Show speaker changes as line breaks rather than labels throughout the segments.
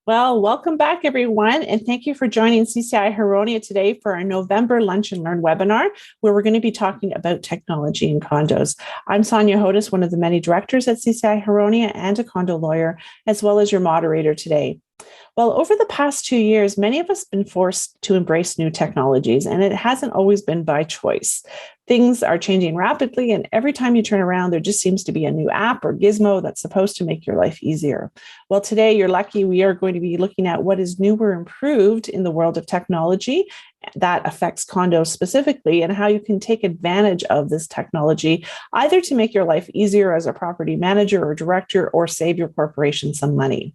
Well, welcome back, everyone, and thank you for joining CCI Huronia today for our November Lunch and Learn webinar, where we're going to be talking about technology in condos. I'm Sonja Hodis, one of the many directors at CCI Huronia and a condo lawyer, as well as your moderator today. Well, over the past 2 years, many of us have been forced to embrace new technologies, and it hasn't always been by choice. Things are changing rapidly, and every time you turn around, there just seems to be a new app or gizmo that's supposed to make your life easier. Well, today, you're lucky we are going to be looking at what is new or improved in the world of technology that affects condos specifically, and how you can take advantage of this technology, either to make your life easier as a property manager or director, or save your corporation some money.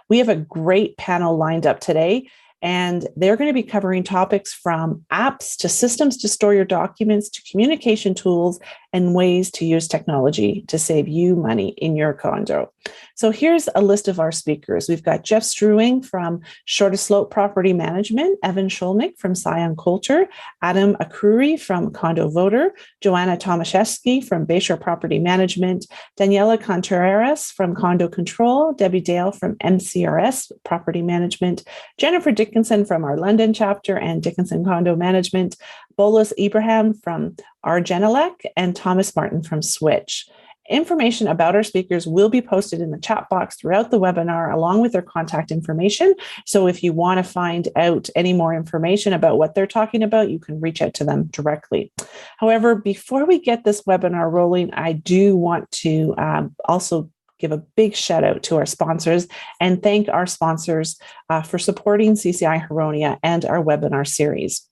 We have a great panel lined up today, and they're going to be covering topics from apps to systems to store your documents to communication tools and ways to use technology to save you money in your condo. So here's a list of our speakers. We've got Jeff Struewing from Shortest Slope Property Management, Evan Shkolnik from Scion Coulter, Adam Arcuri from Condo Voter, Joanna Tomaszewski from Bayshore Property Management, Daniela Contreras from Condo Control, Debbie Dale from MCRS Property Management, Jennifer Dickenson from our London chapter and Dickenson Condo Management, Bolis Ibrahim from Argenelec, and Thomas Martin from Switch. Information about our speakers will be posted in the chat box throughout the webinar, along with their contact information. So if you want to find out any more information about what they're talking about, you can reach out to them directly. However, before we get this webinar rolling, I do want to also give a big shout out to our sponsors and thank our sponsors for supporting CCI Huronia and our webinar series.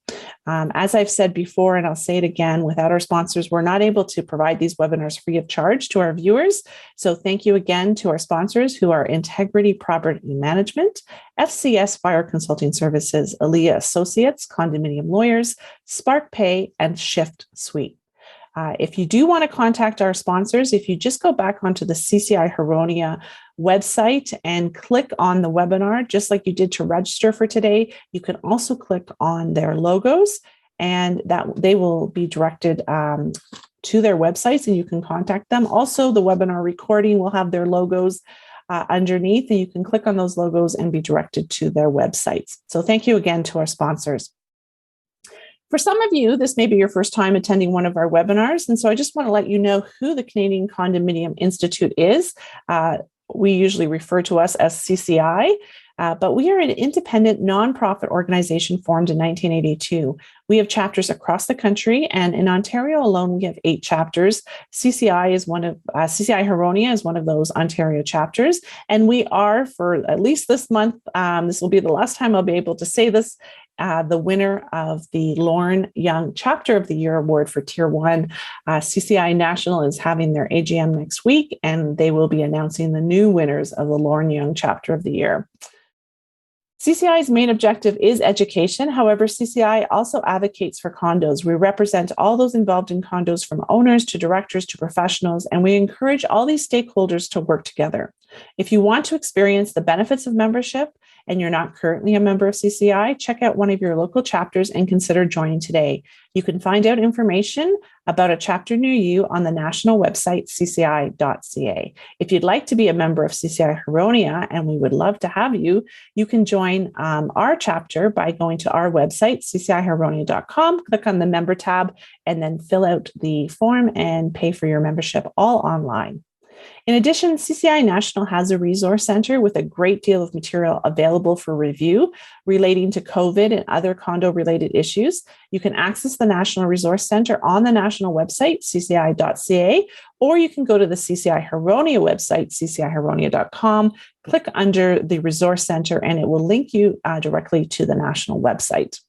As I've said before, and I'll say it again, without our sponsors, we're not able to provide these webinars free of charge to our viewers. So thank you again to our sponsors, who are Integrity Property Management, FCS Fire Consulting Services, Aaliyah Associates, Condominium Lawyers, Spark Pay, and Shift Suite. If you do want to contact our sponsors, if you just go back onto the CCI Huronia website and click on the webinar, just like you did to register for today, you can also click on their logos, and that they will be directed to their websites, and you can contact them. Also, the webinar recording will have their logos underneath, and you can click on those logos and be directed to their websites. So thank you again to our sponsors. For some of you, this may be your first time attending one of our webinars, and so I just want to let you know who the Canadian Condominium Institute is. We usually refer to us as CCI, but we are an independent nonprofit organization formed in 1982. We have chapters across the country, and in Ontario alone, we have 8 chapters. CCI Huronia is one of those Ontario chapters, and we are, for at least this month, this will be the last time I'll be able to say this, the winner of the Lorne Young Chapter of the Year Award for Tier 1. CCI National is having their AGM next week, and they will be announcing the new winners of the Lorne Young Chapter of the Year. CCI's main objective is education. However, CCI also advocates for condos. We represent all those involved in condos, from owners to directors to professionals, and we encourage all these stakeholders to work together. If you want to experience the benefits of membership and you're not currently a member of CCI, check out one of your local chapters and consider joining today. You can find out information about a chapter near you on the national website, cci.ca. If you'd like to be a member of CCI Huronia, and we would love to have you, you can join our chapter by going to our website, ccihuronia.com, click on the member tab, and then fill out the form and pay for your membership all online. In addition, CCI National has a resource center with a great deal of material available for review relating to COVID and other condo-related issues. You can access the National Resource Center on the national website, cci.ca, or you can go to the CCI Huronia website, ccihuronia.com, click under the Resource Center, and it will link you directly to the national website.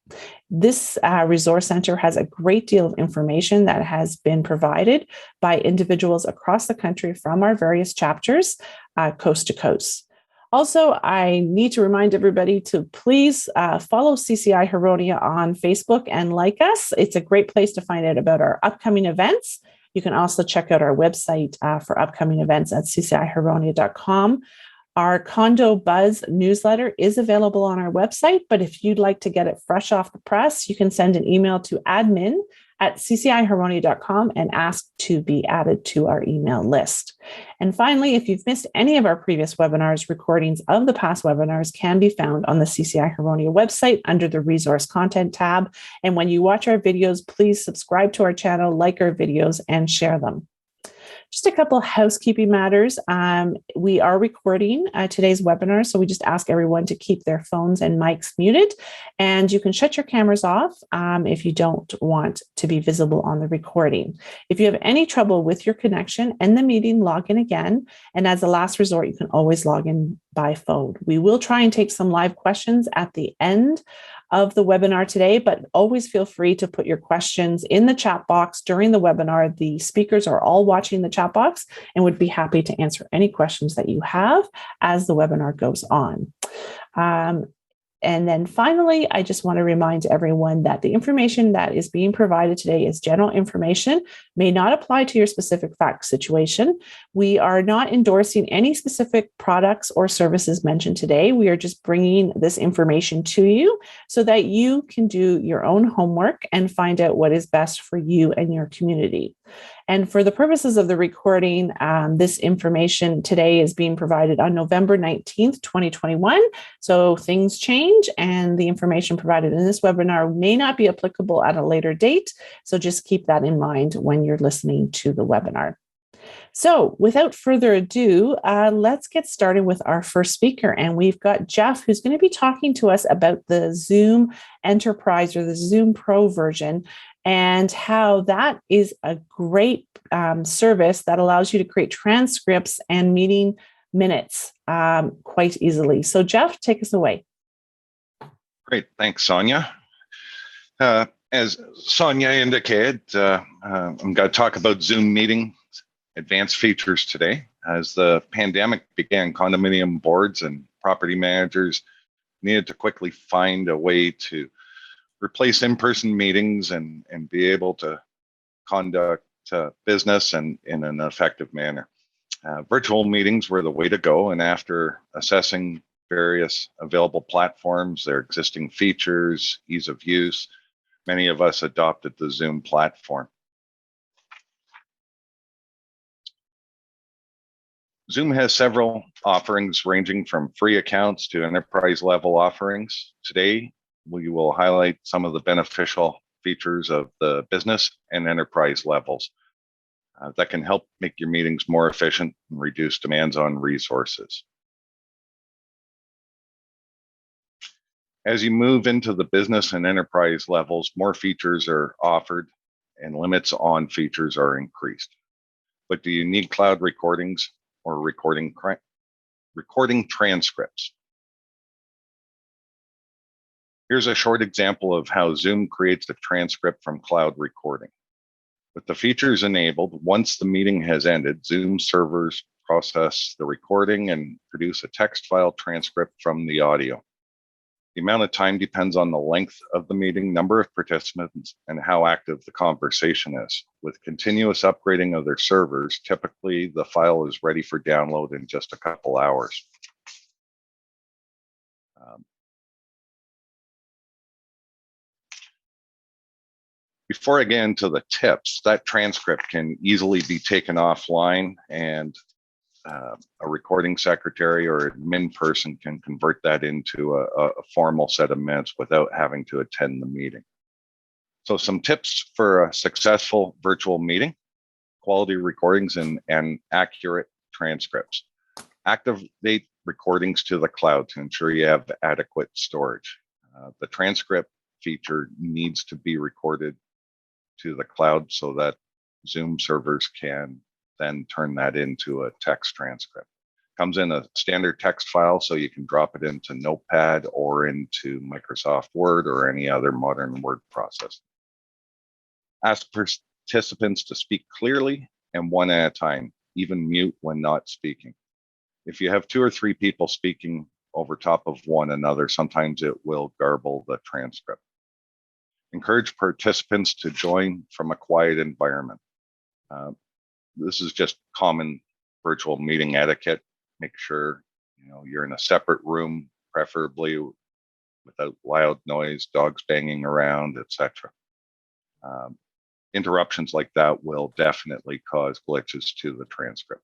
This resource center has a great deal of information that has been provided by individuals across the country from our various chapters, coast to coast. Also, I need to remind everybody to please follow CCI Huronia on Facebook and like us. It's a great place to find out about our upcoming events. You can also check out our website for upcoming events at ccihuronia.com. Our Condo Buzz newsletter is available on our website, but if you'd like to get it fresh off the press, you can send an email to admin@cciharmonia.com and ask to be added to our email list. And finally, if you've missed any of our previous webinars, recordings of the past webinars can be found on the CCI Harmonia website under the Resource Content tab. And when you watch our videos, please subscribe to our channel, like our videos, and share them. Just a couple of housekeeping matters. We are recording today's webinar, so we just ask everyone to keep their phones and mics muted, and you can shut your cameras off if you don't want to be visible on the recording. If you have any trouble with your connection and the meeting, log in again, and as a last resort, you can always log in by phone. We will try and take some live questions at the end of the webinar today, but always feel free to put your questions in the chat box during the webinar. The speakers are all watching the chat box and would be happy to answer any questions that you have as the webinar goes on. And then finally, I just want to remind everyone that the information that is being provided today is general information, may not apply to your specific fact situation. We are not endorsing any specific products or services mentioned today. We are just bringing this information to you so that you can do your own homework and find out what is best for you and your community. And for the purposes of the recording, this information today is being provided on November 19th, 2021. So things change and the information provided in this webinar may not be applicable at a later date. So just keep that in mind when you're listening to the webinar. So without further ado, let's get started with our first speaker. And we've got Jeff, who's going to be talking to us about the Zoom Enterprise or the Zoom Pro version, and how that is a great service that allows you to create transcripts and meeting minutes quite easily. So Jeff, take us away.
Great, thanks, Sonia. As Sonia indicated, I'm going to talk about Zoom meeting advanced features today. As the pandemic began, condominium boards and property managers needed to quickly find a way to replace in-person meetings and be able to conduct business in an effective manner. Virtual meetings were the way to go, and after assessing various available platforms, their existing features, ease of use, many of us adopted the Zoom platform. Zoom has several offerings ranging from free accounts to enterprise level offerings. Today, we will highlight some of the beneficial features of the business and enterprise levels that can help make your meetings more efficient and reduce demands on resources. As you move into the business and enterprise levels, more features are offered and limits on features are increased. But do you need cloud recordings or recording transcripts? Here's a short example of how Zoom creates a transcript from cloud recording. With the features enabled, once the meeting has ended, Zoom servers process the recording and produce a text file transcript from the audio. The amount of time depends on the length of the meeting, number of participants, and how active the conversation is. With continuous upgrading of their servers, typically the file is ready for download in just a couple hours. Before I get into the tips, that transcript can easily be taken offline, and a recording secretary or admin person can convert that into a formal set of minutes without having to attend the meeting. So some tips for a successful virtual meeting: quality recordings and accurate transcripts. Activate recordings to the cloud to ensure you have adequate storage. The transcript feature needs to be recorded to the cloud so that Zoom servers can then turn that into a text transcript. Comes in a standard text file, so you can drop it into Notepad or into Microsoft Word or any other modern word processor. Ask participants to speak clearly and one at a time, even mute when not speaking. If you have 2 or 3 people speaking over top of one another, sometimes it will garble the transcript. Encourage participants to join from a quiet environment. This is just common virtual meeting etiquette. Make sure you're in a separate room, preferably without loud noise, dogs banging around, etc. Interruptions like that will definitely cause glitches to the transcript.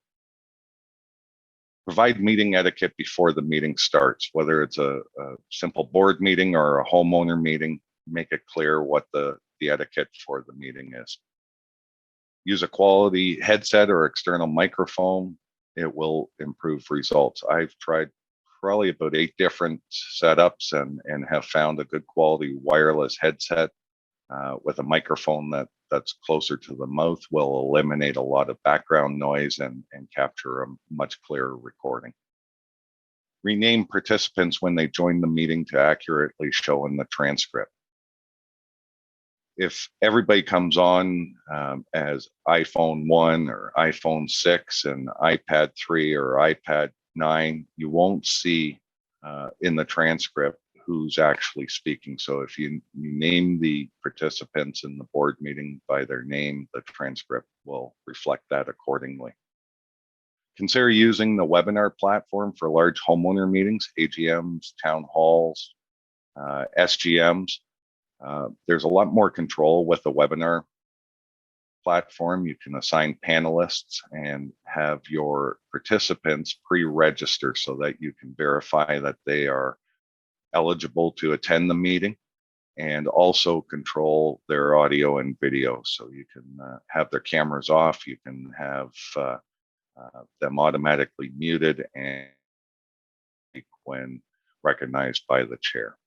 Provide meeting etiquette before the meeting starts, whether it's a simple board meeting or a homeowner meeting. Make it clear what the etiquette for the meeting is. Use a quality headset or external microphone. It will improve results. I've tried probably about 8 different setups and have found a good quality wireless headset with a microphone that's closer to the mouth will eliminate a lot of background noise and capture a much clearer recording. Rename participants when they join the meeting to accurately show in the transcript. If everybody comes on as iPhone 1 or iPhone 6 and iPad 3 or iPad 9, you won't see in the transcript who's actually speaking. So if you name the participants in the board meeting by their name, the transcript will reflect that accordingly. Consider using the webinar platform for large homeowner meetings, AGMs, town halls, SGMs. There's a lot more control with the webinar platform. You can assign panelists and have your participants pre-register so that you can verify that they are eligible to attend the meeting, and also control their audio and video. So you can have their cameras off, you can have them automatically muted and when recognized by the chair.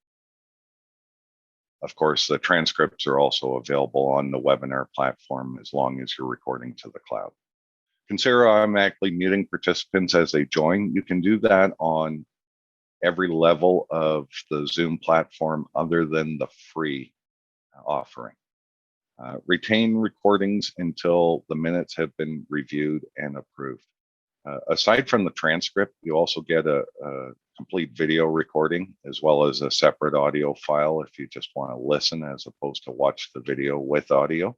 Of course, the transcripts are also available on the webinar platform as long as you're recording to the cloud. Consider automatically muting participants as they join. You can do that on every level of the Zoom platform other than the free offering. Retain recordings until the minutes have been reviewed and approved. Aside from the transcript, you also get a complete video recording as well as a separate audio file if you just want to listen as opposed to watch the video with audio.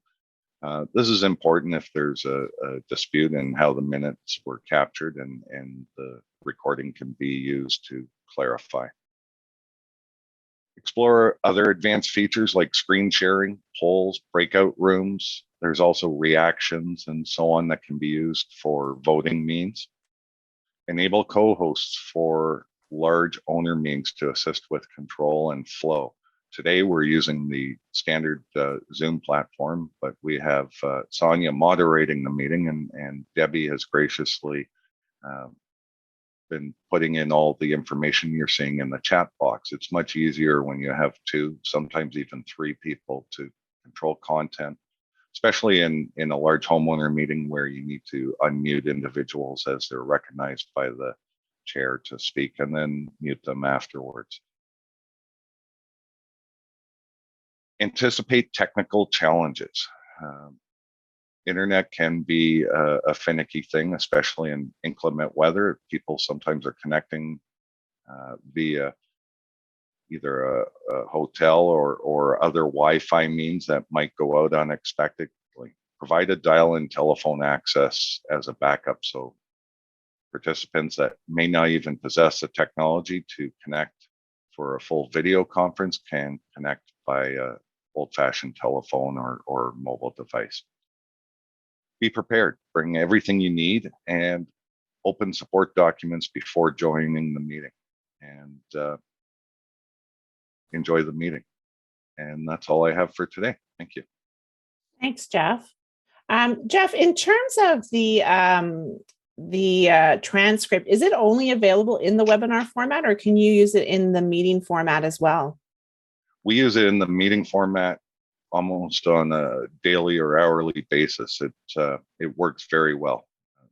This is important if there's a dispute in how the minutes were captured, and the recording can be used to clarify. Explore other advanced features like screen sharing, polls, breakout rooms. There's also reactions and so on that can be used for voting means. Enable co-hosts for large owner meetings to assist with control and flow. Today, we're using the standard Zoom platform, but we have Sonja moderating the meeting, and Debbie has graciously been putting in all the information you're seeing in the chat box. It's much easier when you have 2, sometimes even 3 people to control content, especially in a large homeowner meeting where you need to unmute individuals as they're recognized by the chair to speak and then mute them afterwards. Anticipate technical challenges. Internet can be a finicky thing, especially in inclement weather. People sometimes are connecting via either a hotel or other Wi-Fi means that might go out unexpectedly. Provide a dial-in telephone access as a backup, so participants that may not even possess the technology to connect for a full video conference can connect by old-fashioned telephone or mobile device. Be prepared. Bring everything you need and open support documents before joining the meeting, and enjoy the meeting. And that's all I have for today. Thank you.
Thanks, Jeff. Jeff, in terms of the transcript, is it only available in the webinar format, or can you use it in the meeting format as well?
We use it in the meeting format almost on a daily or hourly basis. It works very well.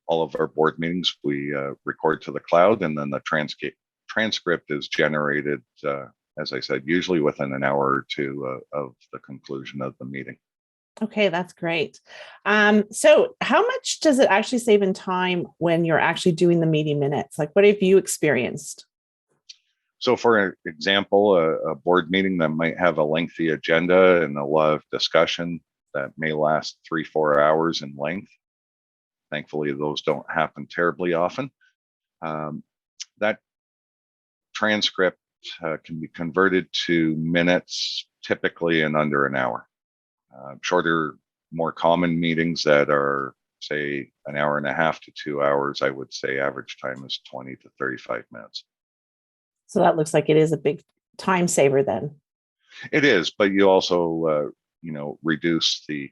All of our board meetings we record to the cloud, and then the transcript is generated, as I said, usually within an hour or 2 of the conclusion of the meeting.
Okay, that's great. So how much does it actually save in time when you're actually doing the meeting minutes? Like, what have you experienced?
So for example, a board meeting that might have a lengthy agenda and a lot of discussion that may last 3-4 hours in length. Thankfully, those don't happen terribly often. That transcript can be converted to minutes, typically in under an hour. Shorter, more common meetings that are, say, an hour and a half to 2 hours, I would say average time is 20 to 35 minutes.
So that looks like it is a big time saver then.
It is, but you also, reduce the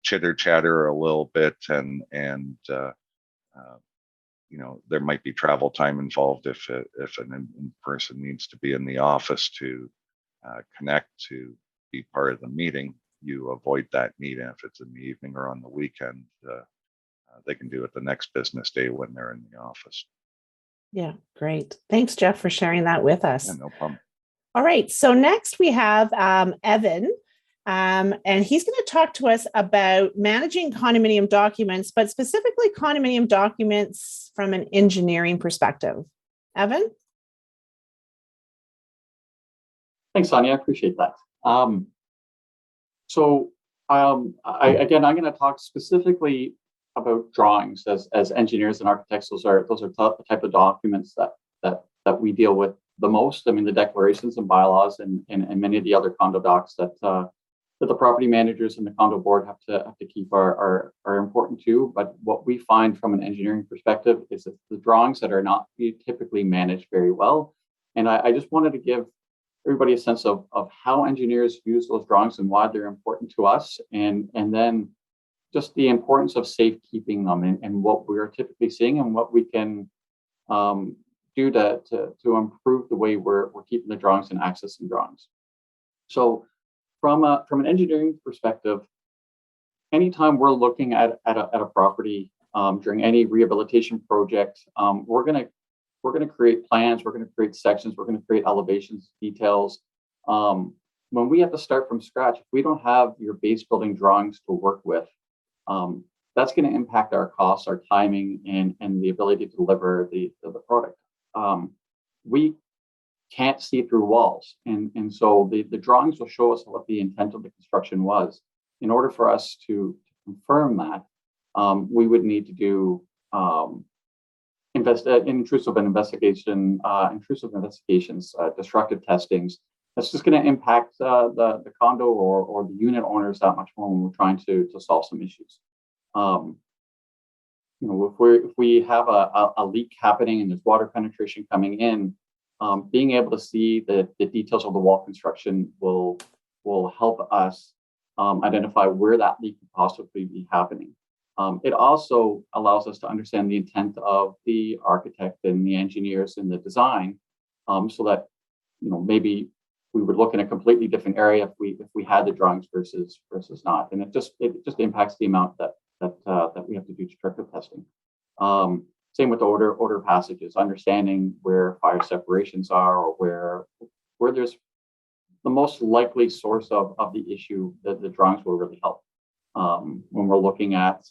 chitter chatter a little bit, and there might be travel time involved if an in-person needs to be in the office to connect to be part of the meeting. You avoid that meeting if it's in the evening or on the weekend. They can do it the next business day when they're in the office.
Yeah, great. Thanks, Jeff, for sharing that with us.
Yeah, no problem.
All right. So next we have Evan, and he's going to talk to us about managing condominium documents, but specifically condominium documents from an engineering perspective. Evan?
Thanks, Sonia. I appreciate that. I'm going to talk specifically about drawings as engineers and architects. Those are the type of documents that we deal with the most. I mean, the declarations and bylaws and many of the other condo docs that the property managers and the condo board have to keep are important too. But what we find from an engineering perspective is that the drawings that are not typically managed very well. And I just wanted to give everybody a sense of how engineers use those drawings and why they're important to us, and then just the importance of safekeeping them and what we're typically seeing and what we can do to improve the way we're keeping the drawings and accessing drawings. So from an engineering perspective, anytime we're looking at a property during any rehabilitation project, we're going to create plans, we're going to create sections, we're going to create elevations, details. When we have to start from scratch, if we don't have your base building drawings to work with, that's going to impact our costs, our timing, and the ability to deliver the product. We can't see through walls, and so the drawings will show us what the intent of the construction was. In order for us to confirm that, we would need to do intrusive investigations, destructive testings. That's just going to impact the condo or the unit owners that much more when we're trying to solve some issues. If we have a leak happening and there's water penetration coming in, being able to see the details of the wall construction will help us identify where that leak could possibly be happening. It also allows us to understand the intent of the architect and the engineers in the design, so that maybe we would look in a completely different area if we had the drawings versus not, and it just impacts the amount that we have to do destructive testing. Same with order passages, understanding where fire separations are or where there's the most likely source of the issue. That the drawings will really help when we're looking at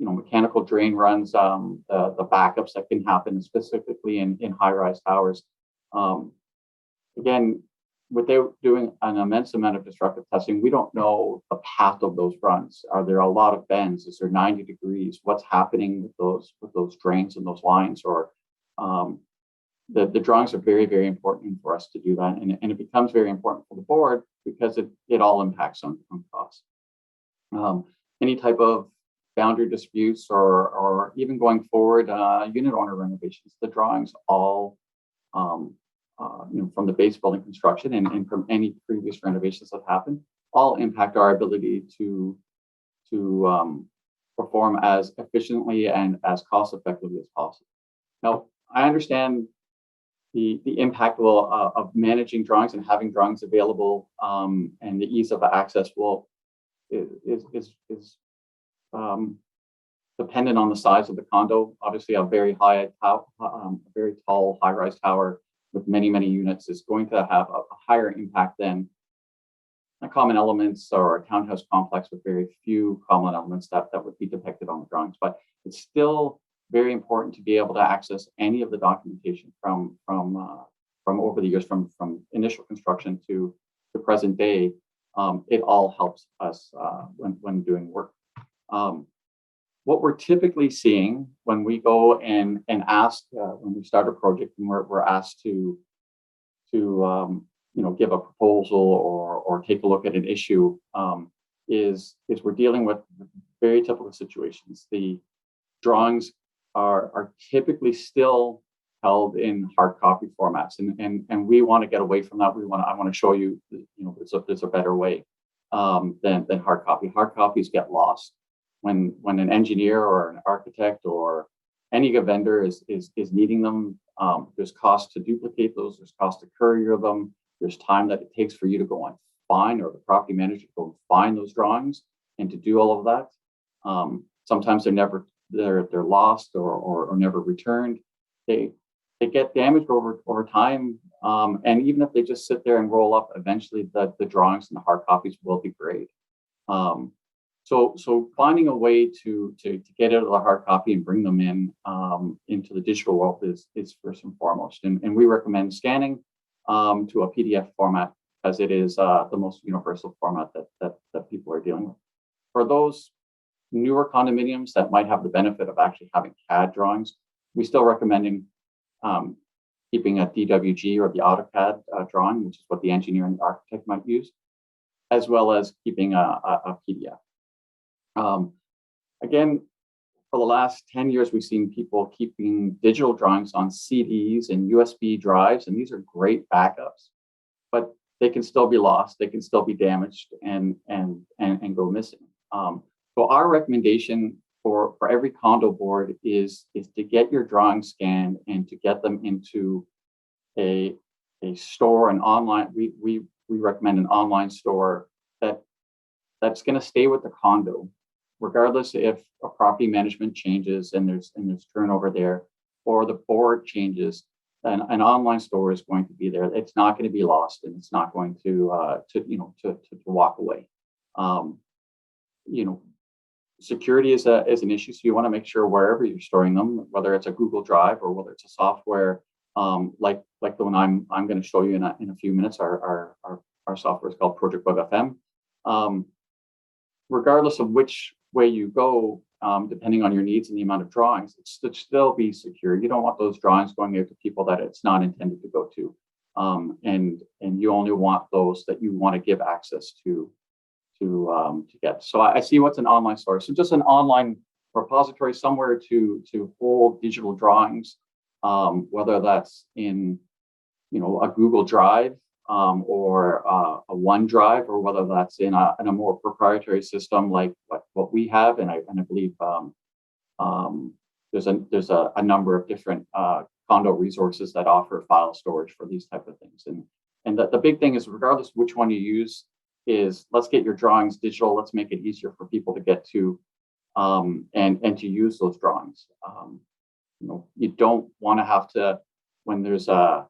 mechanical drain runs, the backups that can happen specifically in high-rise towers. Again, without doing an immense amount of destructive testing, we don't know the path of those runs. Are there a lot of bends? Is there 90 degrees? What's happening with those drains and those lines? Or the drawings are very, very important for us to do that, and it becomes very important for the board because it all impacts on costs. Any type of boundary disputes or even going forward, unit owner renovations, the drawings all from the base building construction and from any previous renovations that happened, all impact our ability to perform as efficiently and as cost effectively as possible. Now, I understand the impact of managing drawings and having drawings available, and the ease of access is dependent on the size of the condo. Obviously, a very tall high-rise tower with many, many units is going to have a higher impact than a common elements or a townhouse complex with very few common elements that would be depicted on the drawings. But it's still very important to be able to access any of the documentation from over the years, from initial construction to the present day. It all helps us when doing work. what we're typically seeing when we go and ask, when we start a project and we're asked to give a proposal or take a look at an issue, is we're dealing with very typical situations. The drawings are typically still held in hard copy formats, and we want to get away from that. I want to show you, there's a better way than hard copy. Hard copies get lost when an engineer or an architect or any vendor is needing them. There's cost to duplicate those. There's cost to courier them. There's time that it takes for you to go and find, or the property manager to go and find those drawings and to do all of that. Sometimes they're lost or never returned. They get damaged over time, and even if they just sit there and roll up, eventually the drawings and the hard copies will degrade. So finding a way to get out of the hard copy and bring them into the digital world is first and foremost. And we recommend scanning to a PDF format, as it is the most universal format that people are dealing with. For those newer condominiums that might have the benefit of actually having CAD drawings, we still recommending keeping a DWG or the AutoCAD drawing, which is what the engineer and the architect might use, as well as keeping a PDF. Again, for the last 10 years, we've seen people keeping digital drawings on CDs and USB drives, and these are great backups, but they can still be lost, they can still be damaged and go missing. So our recommendation for every condo board is to get your drawings scanned and to get them into a store, an online. We recommend an online store that's going to stay with the condo, regardless if a property management changes and there's turnover there, or the board changes. An online store is going to be there. It's not going to be lost, and it's not going to walk away. Security is an issue, so you want to make sure wherever you're storing them, whether it's a Google Drive or whether it's a software like the one I'm going to show you in a few minutes. Our software is called Project Web FM. Regardless of which way you go, depending on your needs and the amount of drawings, it should still be secure. You don't want those drawings going out to people that it's not intended to go to, and you only want those that you want to give access to get. So I see what's an online source. So just an online repository somewhere to hold digital drawings, whether that's in a Google Drive or a OneDrive, or whether that's in a more proprietary system like what we have. And I believe there's a number of different condo resources that offer file storage for these type of things. And the big thing is, regardless of which one you use, is let's get your drawings digital. Let's make it easier for people to get to and to use those drawings. You don't want to have to, when there's a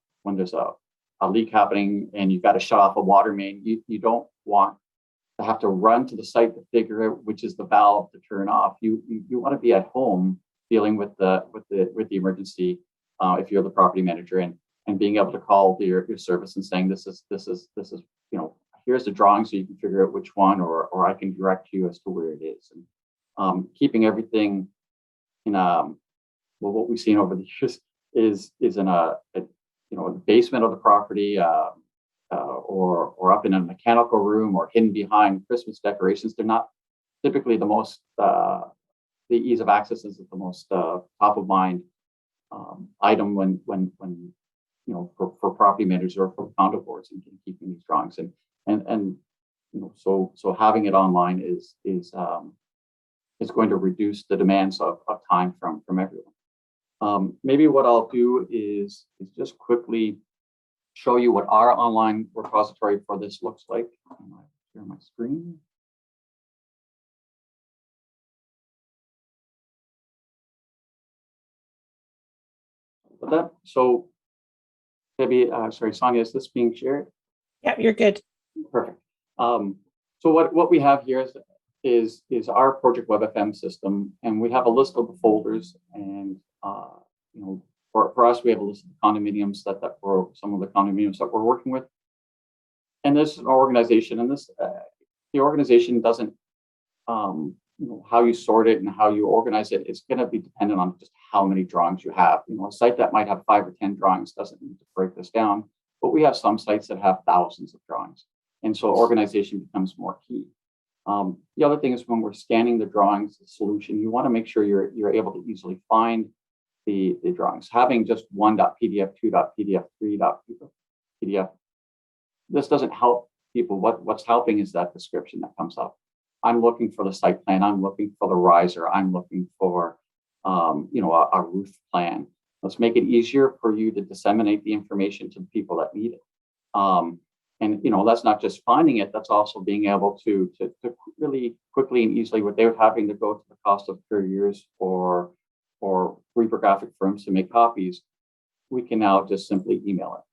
leak happening and you've got to shut off a water main, you don't want to have to run to the site to figure out which is the valve to turn off. You want to be at home dealing with the emergency if you're the property manager, and being able to call your service and saying this is here's the drawing, so you can figure out which one, or I can direct you as to where it is. And keeping everything in what we've seen over the years is in the basement of the property, or up in a mechanical room, or hidden behind Christmas decorations. They're not typically the most, the ease of access is the most top of mind item when for property managers or for condo boards and keeping these drawings. So having it online is going to reduce the demands of time from everyone. Maybe what I'll do is just quickly show you what our online repository for this looks like. Share my screen. So maybe, sorry, Sonja, is this being shared?
Yeah, you're good.
Perfect. So what we have here is our Project Web FM system, and we have a list of the folders. And for us, we have a list of the condominiums that were some of the condominiums that we're working with. And this is an organization, and the organization doesn't how you sort it and how you organize it is going to be dependent on just how many drawings you have. A site that might have 5 or 10 drawings doesn't need to break this down, but we have some sites that have thousands of drawings. And so organization becomes more key. The other thing is when we're scanning the drawings, the solution, you want to make sure you're able to easily find the drawings. Having just 1.pdf, 2.pdf, 3.pdf, this doesn't help people. What's helping is that description that comes up. I'm looking for the site plan. I'm looking for the riser. I'm looking for, a roof plan. Let's make it easier for you to disseminate the information to the people that need it. And that's not just finding it. That's also being able to really quickly and easily, without having to go to the cost of couriers or reprographic firms to make copies. We can now just simply email it,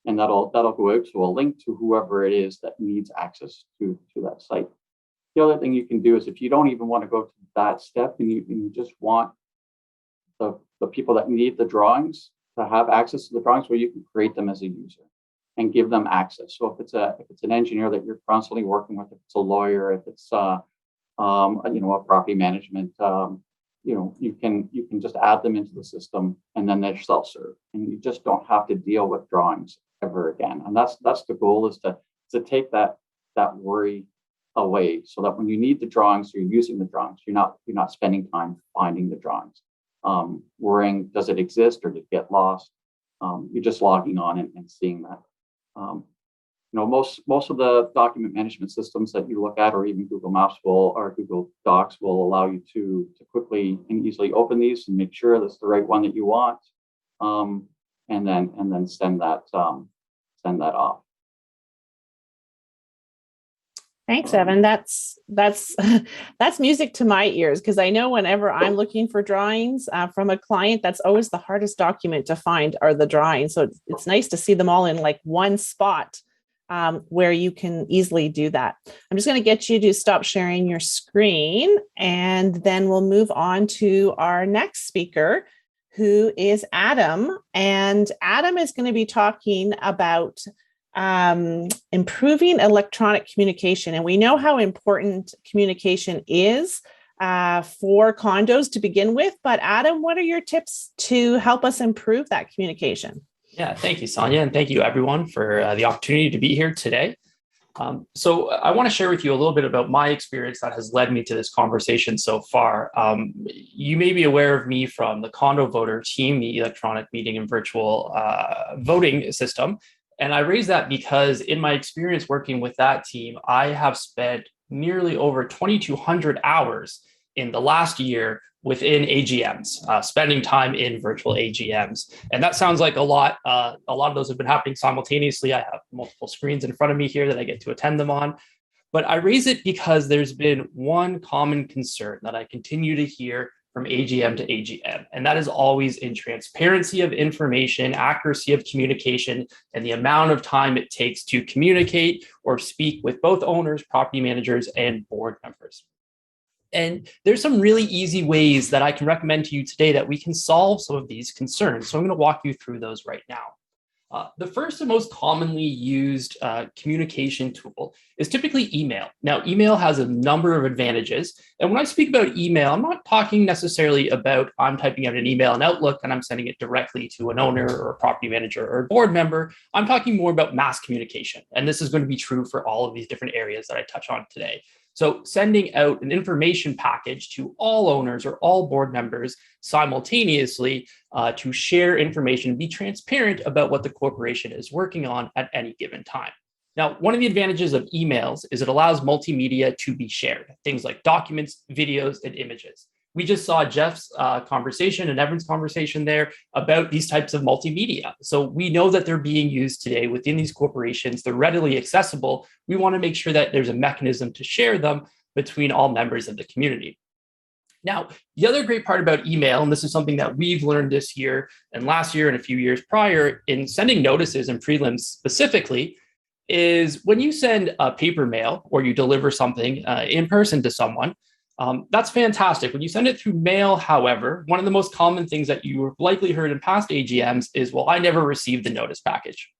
and that'll go out to a link to whoever it is that needs access to that site. The other thing you can do is if you don't even want to go to that step and you just want the people that need the drawings to have access to the drawings, where you can create them as a user and give them access. So if it's an engineer that you're constantly working with, if it's a lawyer, if it's a property management, you can just add them into the system, and then they're self-serve, and you just don't have to deal with drawings ever again. And that's the goal, is to take that worry away, so that when you need the drawings, you're using the drawings. You're not spending time finding the drawings, worrying, does it exist or did it get lost? You're just logging on and seeing that. Most of the document management systems that you look at, or even Google Maps or Google Docs, will allow you to quickly and easily open these and make sure that's the right one that you want, and then send that off.
Thanks, Evan. That's music to my ears, because I know whenever I'm looking for drawings from a client, that's always the hardest document to find, are the drawings. So it's nice to see them all in like one spot where you can easily do that. I'm just going to get you to stop sharing your screen, and then we'll move on to our next speaker, who is Adam. And Adam is going to be talking about improving electronic communication. And we know how important communication is for condos to begin with. But Adam, what are your tips to help us improve that communication?
Yeah, thank you, Sonja, and thank you, everyone, for the opportunity to be here today. So I want to share with you a little bit about my experience that has led me to this conversation so far. You may be aware of me from the Condo Voter team, the electronic meeting and virtual voting system. And I raise that because in my experience working with that team, I have spent nearly over 2,200 hours in the last year within AGMs, spending time in virtual AGMs. And that sounds like a lot. A lot of those have been happening simultaneously. I have multiple screens in front of me here that I get to attend them on. But I raise it because there's been one common concern that I continue to hear from AGM to AGM, and that is always in transparency of information, accuracy of communication, and the amount of time it takes to communicate or speak with both owners, property managers, and board members. And there's some really easy ways that I can recommend to you today that we can solve some of these concerns. So I'm going to walk you through those right now. The first and most commonly used communication tool is typically email. Now, email has a number of advantages. And when I speak about email, I'm not talking necessarily about I'm typing out an email in Outlook and I'm sending it directly to an owner or a property manager or a board member. I'm talking more about mass communication. And this is going to be true for all of these different areas that I touch on today. So sending out an information package to all owners or all board members simultaneously to share information, be transparent about what the corporation is working on at any given time. Now, one of the advantages of emails is it allows multimedia to be shared, things like documents, videos, and images. We just saw Jeff's conversation and Evan's conversation there about these types of multimedia. So we know that they're being used today within these corporations. They're readily accessible. We want to make sure that there's a mechanism to share them between all members of the community. Now, the other great part about email, and this is something that we've learned this year and last year and a few years prior in sending notices and prelims specifically, is when you send a paper mail or you deliver something in person to someone, that's fantastic. When you send it through mail, however, one of the most common things that you have likely heard in past AGMs is, well, I never received the notice package.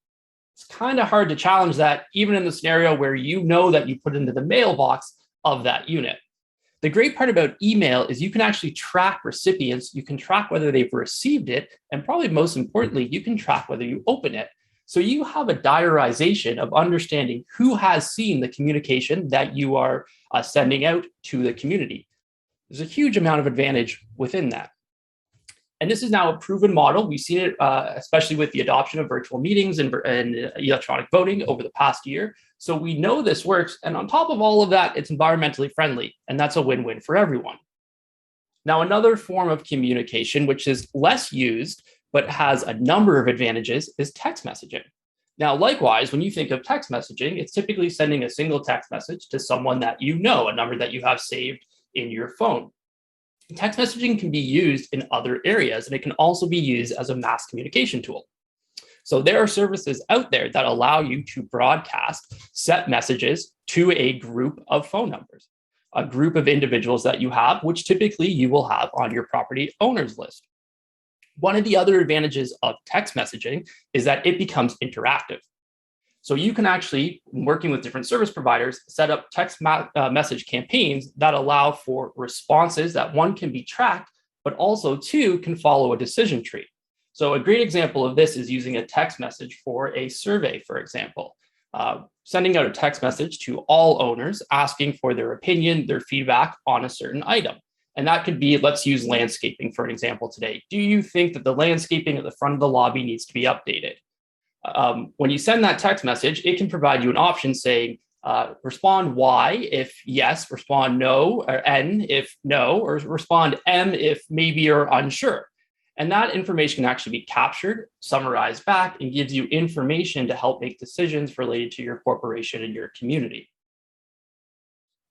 It's kind of hard to challenge that, even in the scenario where you know that you put into the mailbox of that unit. The great part about email is you can actually track recipients, you can track whether they've received it, and probably most importantly, you can track whether you open it. So you have a diarization of understanding who has seen the communication that you are sending out to the community. There's a huge amount of advantage within that. And this is now a proven model. We've seen it, especially with the adoption of virtual meetings and electronic voting over the past year. So we know this works. And on top of all of that, it's environmentally friendly. And that's a win-win for everyone. Now, another form of communication, which is less used, but has a number of advantages, is text messaging. Now, likewise, when you think of text messaging, it's typically sending a single text message to someone that you know, a number that you have saved in your phone. Text messaging can be used in other areas, and it can also be used as a mass communication tool. So there are services out there that allow you to broadcast set messages to a group of phone numbers, a group of individuals that you have, which typically you will have on your property owners list. One of the other advantages of text messaging is that it becomes interactive. So you can actually, working with different service providers, set up text message campaigns that allow for responses that, one, can be tracked, but also, two, can follow a decision tree. So a great example of this is using a text message for a survey, for example. Sending out a text message to all owners asking for their opinion, their feedback on a certain item. And that could be, let's use landscaping for an example today. Do you think that the landscaping at the front of the lobby needs to be updated? When you send that text message, it can provide you an option saying, respond Y if yes, respond no, or N if no, or respond M if maybe you're unsure. And that information can actually be captured, summarized back, and gives you information to help make decisions related to your corporation and your community.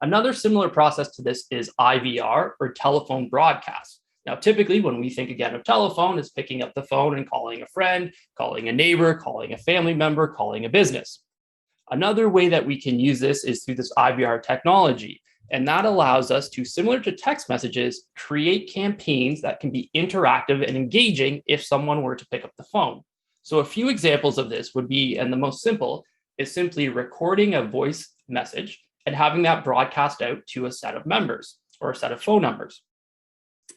Another similar process to this is IVR, or telephone broadcast. Now, typically, when we think again of telephone, it's picking up the phone and calling a friend, calling a neighbor, calling a family member, calling a business. Another way that we can use this is through this IVR technology. And that allows us to, similar to text messages, create campaigns that can be interactive and engaging if someone were to pick up the phone. So a few examples of this would be, and the most simple, is simply recording a voice message and having that broadcast out to a set of members or a set of phone numbers.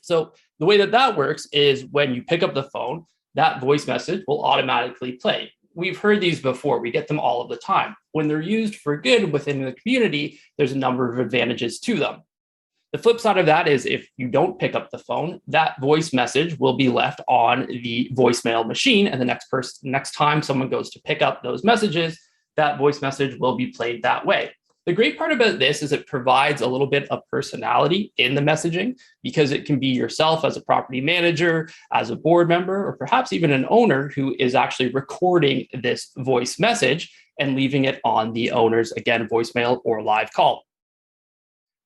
So the way that that works is when you pick up the phone, that voice message will automatically play. We've heard these before. We get them all of the time. When they're used for good within the community, there's a number of advantages to them. The flip side of that is if you don't pick up the phone, that voice message will be left on the voicemail machine. And the next time someone goes to pick up those messages, that voice message will be played that way. The great part about this is it provides a little bit of personality in the messaging, because it can be yourself as a property manager, as a board member, or perhaps even an owner who is actually recording this voice message and leaving it on the owner's, again, voicemail or live call.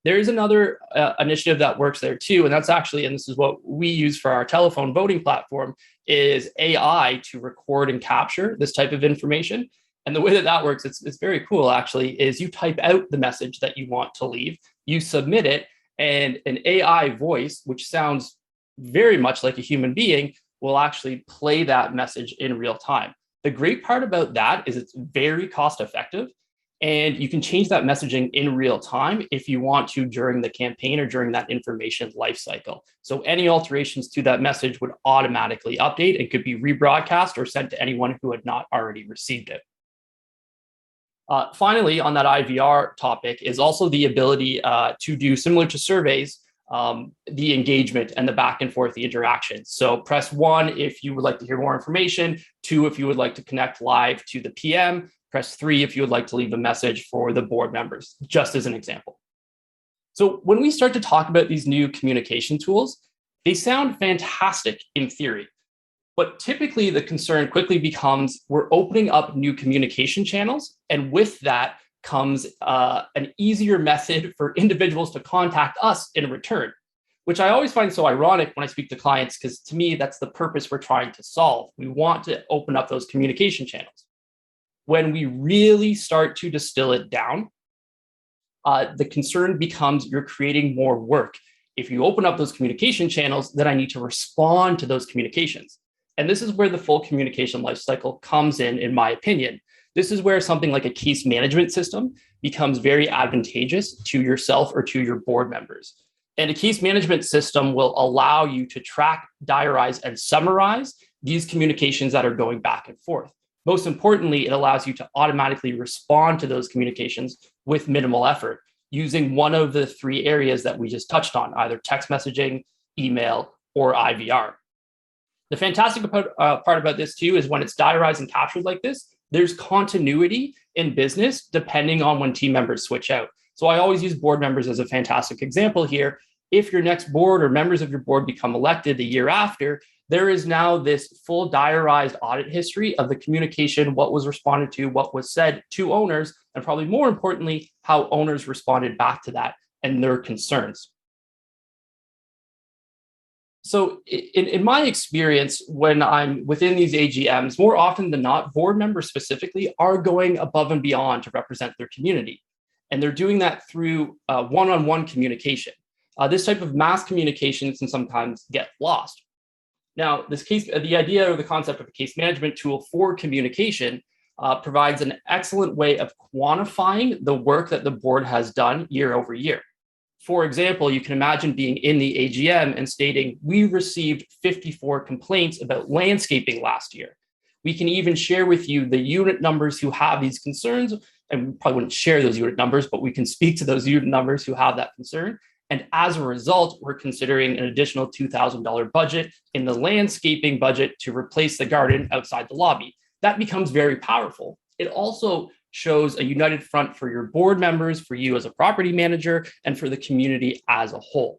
There is another initiative that works there too, and that's actually, and this is what we use for our telephone voting platform, is AI to record and capture this type of information. And the way that that works, it's very cool actually, is you type out the message that you want to leave, you submit it, and an AI voice, which sounds very much like a human being, will actually play that message in real time. The great part about that is it's very cost effective, and you can change that messaging in real time if you want to during the campaign or during that information life cycle. So any alterations to that message would automatically update and could be rebroadcast or sent to anyone who had not already received it. Finally, on that IVR topic is also the ability to do, similar to surveys, the engagement and the back and forth, the interaction. So press 1 if you would like to hear more information, 2 if you would like to connect live to the PM, press 3 if you would like to leave a message for the board members, just as an example. So when we start to talk about these new communication tools, they sound fantastic in theory. But typically the concern quickly becomes we're opening up new communication channels. And with that comes an easier method for individuals to contact us in return, which I always find so ironic when I speak to clients, because to me, that's the purpose we're trying to solve. We want to open up those communication channels. When we really start to distill it down, the concern becomes you're creating more work. If you open up those communication channels, then I need to respond to those communications. And this is where the full communication lifecycle comes in my opinion. This is where something like a case management system becomes very advantageous to yourself or to your board members. And a case management system will allow you to track, diarize, and summarize these communications that are going back and forth. Most importantly, it allows you to automatically respond to those communications with minimal effort using one of the three areas that we just touched on, either text messaging, email, or IVR. The fantastic part about this too is when it's diarized and captured like this, there's continuity in business depending on when team members switch out. So I always use board members as a fantastic example here. If your next board or members of your board become elected the year after, there is now this full diarized audit history of the communication, what was responded to, what was said to owners, and probably more importantly, how owners responded back to that and their concerns. So in my experience, when I'm within these AGMs, more often than not, board members specifically are going above and beyond to represent their community. And they're doing that through one-on-one communication. This type of mass communication can sometimes get lost. Now, the idea or the concept of a case management tool for communication provides an excellent way of quantifying the work that the board has done year over year. For example, you can imagine being in the AGM and stating, we received 54 complaints about landscaping last year. We can even share with you the unit numbers who have these concerns, and we probably wouldn't share those unit numbers, but we can speak to those unit numbers who have that concern. And as a result, we're considering an additional $2,000 budget in the landscaping budget to replace the garden outside the lobby. That becomes very powerful. It also shows a united front for your board members, for you as a property manager, and for the community as a whole.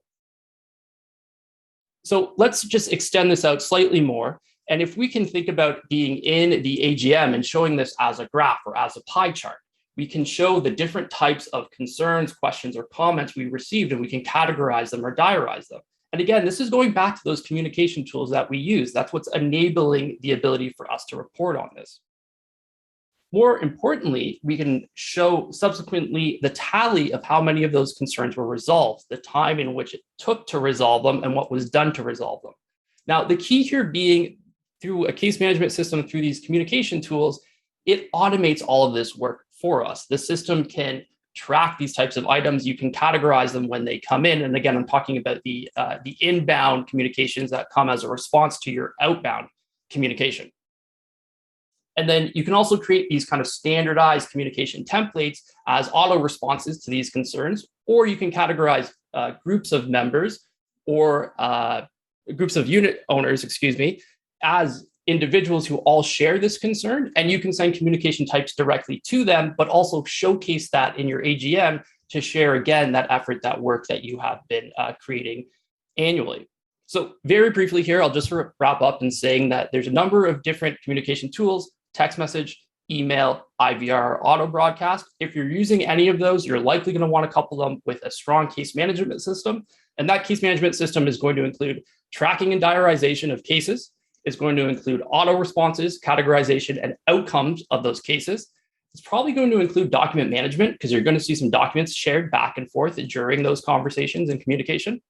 So let's just extend this out slightly more. And if we can think about being in the AGM and showing this as a graph or as a pie chart, we can show the different types of concerns, questions, or comments we received, and we can categorize them or diarize them. And again, this is going back to those communication tools that we use. That's what's enabling the ability for us to report on this. More importantly, we can show subsequently the tally of how many of those concerns were resolved, the time in which it took to resolve them, and what was done to resolve them. Now, the key here being through a case management system, through these communication tools, it automates all of this work for us. The system can track these types of items. You can categorize them when they come in. And again, I'm talking about the inbound communications that come as a response to your outbound communication. And then you can also create these kind of standardized communication templates as auto responses to these concerns, or you can categorize groups of members or groups of unit owners, as individuals who all share this concern, and you can send communication types directly to them, but also showcase that in your AGM to share, again, that effort, that work that you have been creating annually. So very briefly here, I'll just wrap up in saying that there's a number of different communication tools: text message, email, IVR, auto broadcast. If you're using any of those, you're likely going to want to couple them with a strong case management system. And that case management system is going to include tracking and diarization of cases. It's going to include auto responses, categorization, and outcomes of those cases. It's probably going to include document management, because you're going to see some documents shared back and forth during those conversations and communication.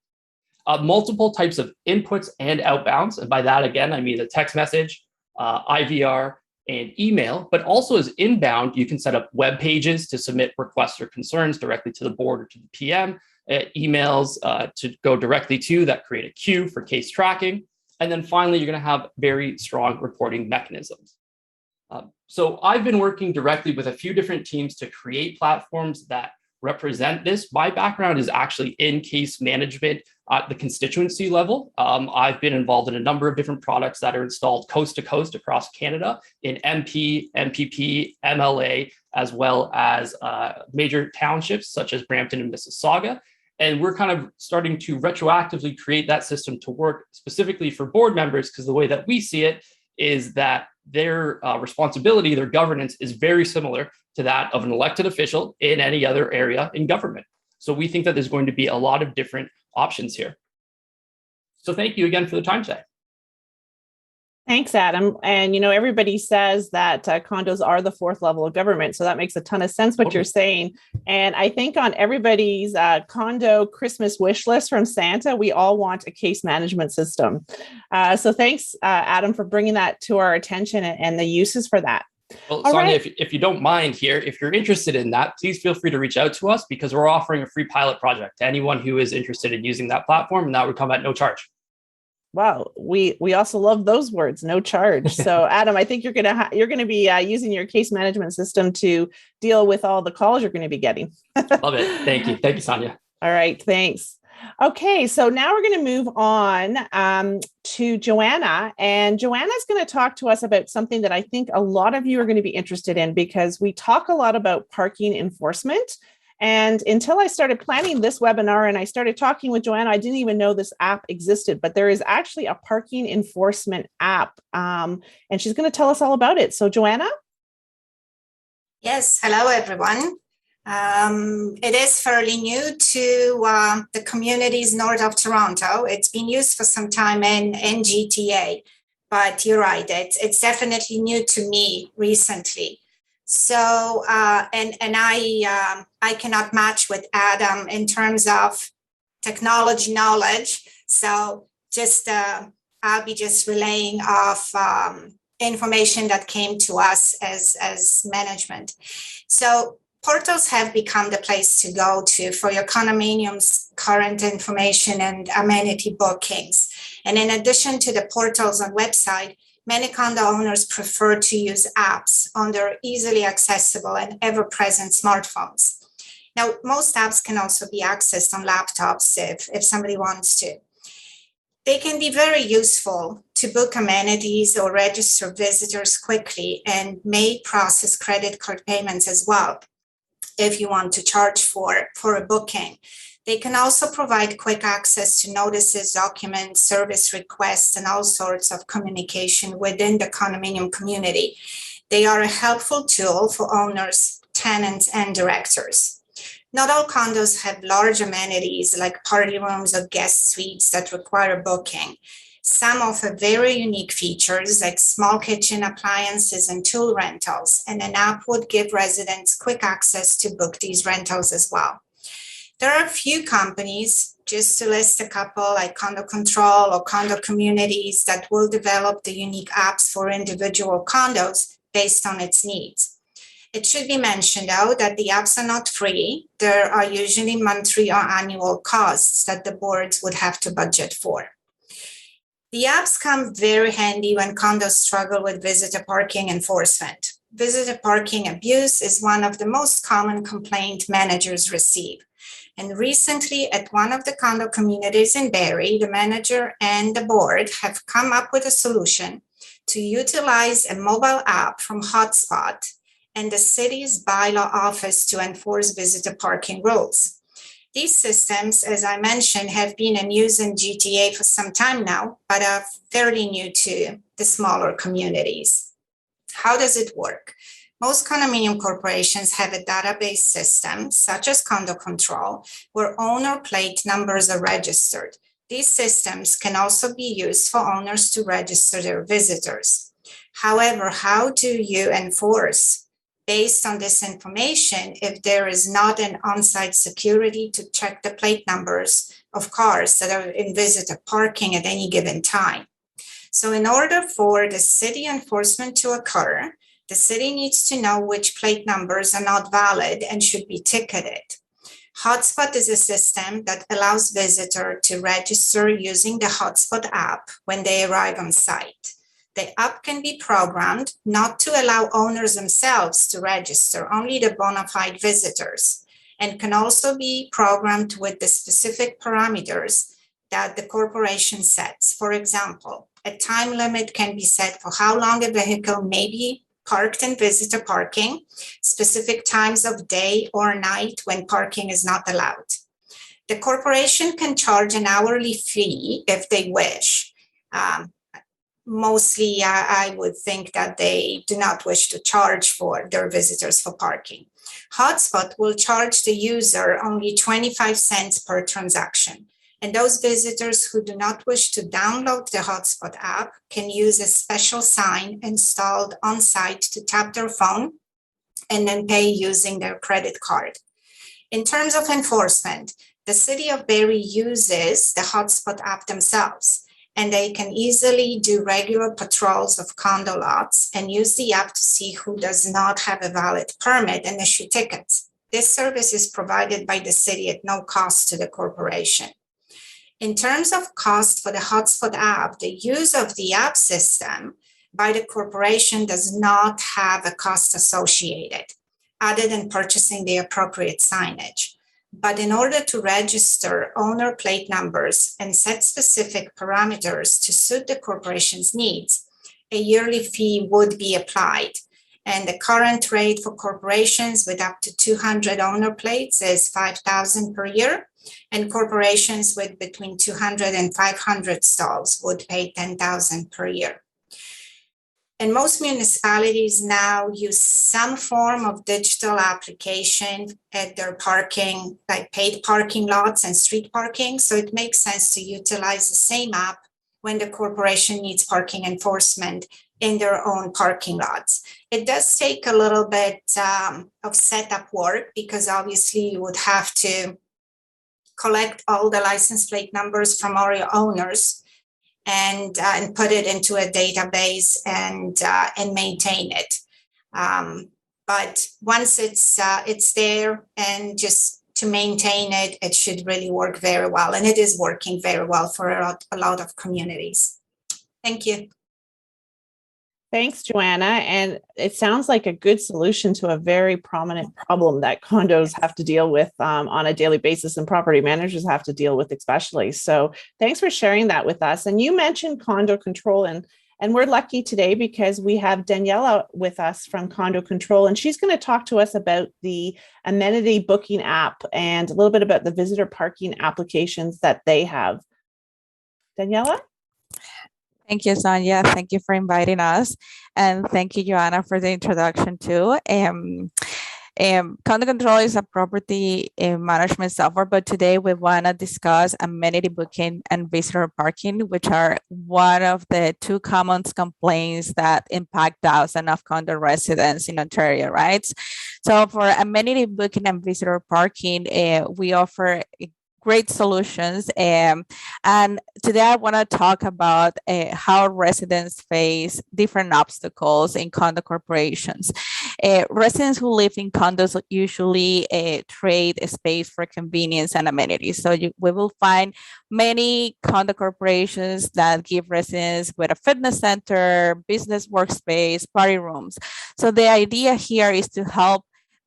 Multiple types of inputs and outbounds. And by that, again, I mean the text message, IVR, and email, but also as inbound, you can set up web pages to submit requests or concerns directly to the board or to the PM, emails to go directly to that create a queue for case tracking. And then finally, you're going to have very strong reporting mechanisms. So I've been working directly with a few different teams to create platforms that represent this. My background is actually in case management at the constituency level. I've been involved in a number of different products that are installed coast to coast across Canada in MP, MPP, MLA, as well as major townships such as Brampton and Mississauga. And we're kind of starting to retroactively create that system to work specifically for board members, because the way that we see it is that their responsibility, their governance is very similar to that of an elected official in any other area in government. So we think that there's going to be a lot of different options here. So thank you again for the time today.
Thanks, Adam. And, everybody says that condos are the fourth level of government. So that makes a ton of sense what you're saying. And I think on everybody's condo Christmas wish list from Santa, we all want a case management system. So thanks, Adam, for bringing that to our attention and the uses for that.
Well,
All
Sonja,
right.
if you don't mind here, if you're interested in that, please feel free to reach out to us because we're offering a free pilot project to anyone who is interested in using that platform, and that would come at no charge.
Wow, we also love those words, no charge. So, Adam, I think you're gonna be using your case management system to deal with all the calls you're going to be getting.
Love it. Thank you, Sonja.
All right, thanks. Okay, so now we're going to move on to Joanna, and Joanna's going to talk to us about something that I think a lot of you are going to be interested in because we talk a lot about parking enforcement. And until I started planning this webinar and I started talking with Joanna, I didn't even know this app existed, but there is actually a parking enforcement app, and she's going to tell us all about it. So, Joanna?
Yes, hello, everyone. It is fairly new to the communities north of Toronto. It's been used for some time in GTA, but you're right, it's definitely new to me recently. So, and I cannot match with Adam in terms of technology knowledge. So just, I'll be just relaying off information that came to us as management. So portals have become the place to go to for your condominiums, current information and amenity bookings. And in addition to the portals on website, many condo owners prefer to use apps on their easily accessible and ever-present smartphones. Now, most apps can also be accessed on laptops if somebody wants to. They can be very useful to book amenities or register visitors quickly and may process credit card payments as well if you want to charge for a booking. They can also provide quick access to notices, documents, service requests, and all sorts of communication within the condominium community. They are a helpful tool for owners, tenants, and directors. Not all condos have large amenities like party rooms or guest suites that require booking. Some offer very unique features like small kitchen appliances and tool rentals, and an app would give residents quick access to book these rentals as well. There are a few companies, just to list a couple, like Condo Control or Condo Communities, that will develop the unique apps for individual condos based on its needs. It should be mentioned, though, that the apps are not free. There are usually monthly or annual costs that the boards would have to budget for. The apps come very handy when condos struggle with visitor parking enforcement. Visitor parking abuse is one of the most common complaints managers receive. And recently, at one of the condo communities in Barrie, the manager and the board have come up with a solution to utilize a mobile app from Hotspot and the city's bylaw office to enforce visitor parking rules. These systems, as I mentioned, have been in use in GTA for some time now, but are fairly new to the smaller communities. How does it work? Most condominium corporations have a database system, such as Condo Control, where owner plate numbers are registered. These systems can also be used for owners to register their visitors. However, how do you enforce based on this information if there is not an on-site security to check the plate numbers of cars that are in visitor parking at any given time? So in order for the city enforcement to occur, the city needs to know which plate numbers are not valid and should be ticketed. Hotspot is a system that allows visitors to register using the Hotspot app when they arrive on site. The app can be programmed not to allow owners themselves to register, only the bona fide visitors, and can also be programmed with the specific parameters that the corporation sets. For example, a time limit can be set for how long a vehicle may be parked in visitor parking, specific times of day or night when parking is not allowed. The corporation can charge an hourly fee if they wish. Mostly, I would think that they do not wish to charge for their visitors for parking. Hotspot will charge the user only 25 cents per transaction. And those visitors who do not wish to download the Hotspot app can use a special sign installed on site to tap their phone and then pay using their credit card. In terms of enforcement, the city of Barrie uses the Hotspot app themselves, and they can easily do regular patrols of condo lots and use the app to see who does not have a valid permit and issue tickets. This service is provided by the city at no cost to the corporation. In terms of cost for the hotspot app, the use of the app system by the corporation does not have a cost associated, other than purchasing the appropriate signage. But in order to register owner plate numbers and set specific parameters to suit the corporation's needs, a yearly fee would be applied. And the current rate for corporations with up to 200 owner plates is $5,000 per year, and corporations with between 200 and 500 stalls would pay $10,000 per year. And most municipalities now use some form of digital application at their parking, like paid parking lots and street parking. So it makes sense to utilize the same app when the corporation needs parking enforcement in their own parking lots. It does take a little bit of setup work, because obviously you would have to collect all the license plate numbers from all your owners and put it into a database and maintain it. But once it's there, and just to maintain it, it should really work very well. And it is working very well for a lot of communities. Thank you.
Thanks, Joanna. And it sounds like a good solution to a very prominent problem that condos have to deal with on a daily basis, and property managers have to deal with especially. So thanks for sharing that with us. And you mentioned condo control, and we're lucky today because we have Daniela with us from Condo Control, and she's going to talk to us about the amenity booking app and a little bit about the visitor parking applications that they have. Daniela?
Thank you, Sonja. Thank you for inviting us. And thank you, Joanna, for the introduction too. Condo Control is a property management software, but today we want to discuss amenity booking and visitor parking, which are one of the two common complaints that impact thousands of condo residents in Ontario, right? So for amenity booking and visitor parking, we offer great solutions. And today I want to talk about how residents face different obstacles in condo corporations. Residents who live in condos usually trade space for convenience and amenities. So we will find many condo corporations that give residents with a fitness center, business workspace, party rooms. So the idea here is to help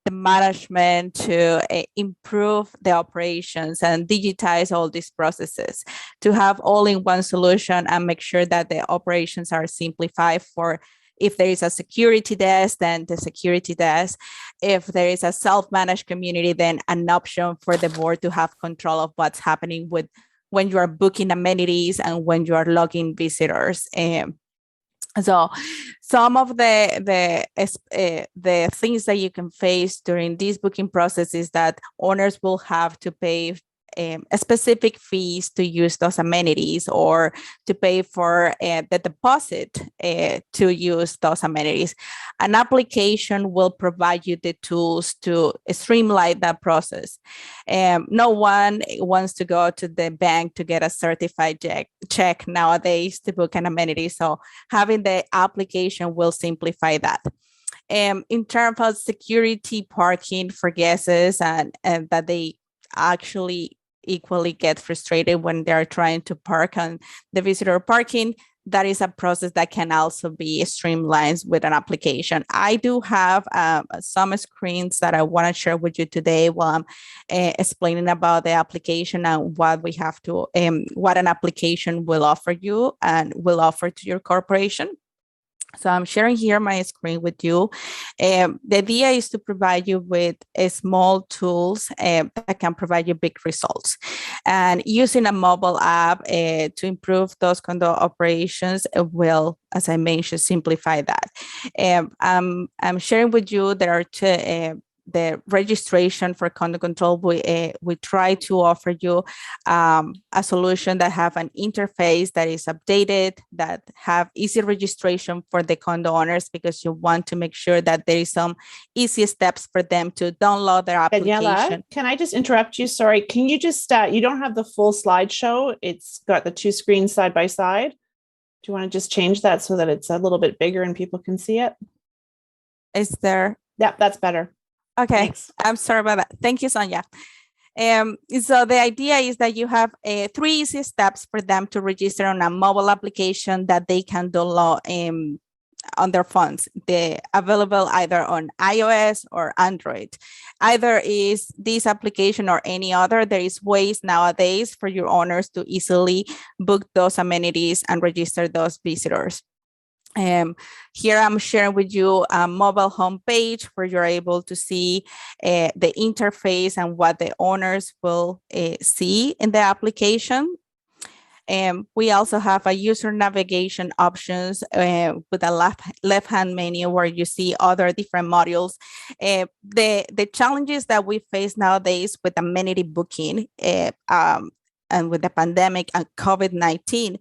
the management to improve the operations and digitize all these processes, to have all-in-one solution and make sure that the operations are simplified. For if there is a security desk, then the security desk. If there is a self-managed community, then an option for the board to have control of what's happening with when you are booking amenities and when you are logging visitors. So some of the things that you can face during this booking process is that owners will have to pay specific fees to use those amenities, or to pay for the deposit to use those amenities. An application will provide you the tools to streamline that process. No one wants to go to the bank to get a certified check nowadays to book an amenity. So having the application will simplify that. In terms of security parking for guests, and that they actually equally get frustrated when they're trying to park on the visitor parking, that is a process that can also be streamlined with an application. I do have some screens that I want to share with you today while I'm explaining about the application and what we have to, what an application will offer you and will offer to your corporation. So I'm sharing here my screen with you. The idea is to provide you with small tools that can provide you big results. And using a mobile app to improve those condo operations will, as I mentioned, simplify that. I'm sharing with you there are the registration for condo control, we try to offer you a solution that have an interface that is updated, that have easy registration for the condo owners, because you want to make sure that there is some easy steps for them to download their application.
Daniela, can I just interrupt you? Sorry. Can you just, you don't have the full slideshow. It's got the two screens side by side. Do you want to just change that so that it's a little bit bigger and people can see it?
Is there?
Yeah, that's better.
Okay.
Thanks.
I'm sorry about that. Thank you, Sonja. So the idea is that you have 3 easy steps for them to register on a mobile application that they can download on their phones. They're available either on iOS or Android. Either is this application or any other, there is ways nowadays for your owners to easily book those amenities and register those visitors. Here I'm sharing with you a mobile homepage where you're able to see the interface and what the owners will see in the application. We also have a user navigation options with a left-hand menu where you see other different modules. The challenges that we face nowadays with amenity booking and with the pandemic and COVID-19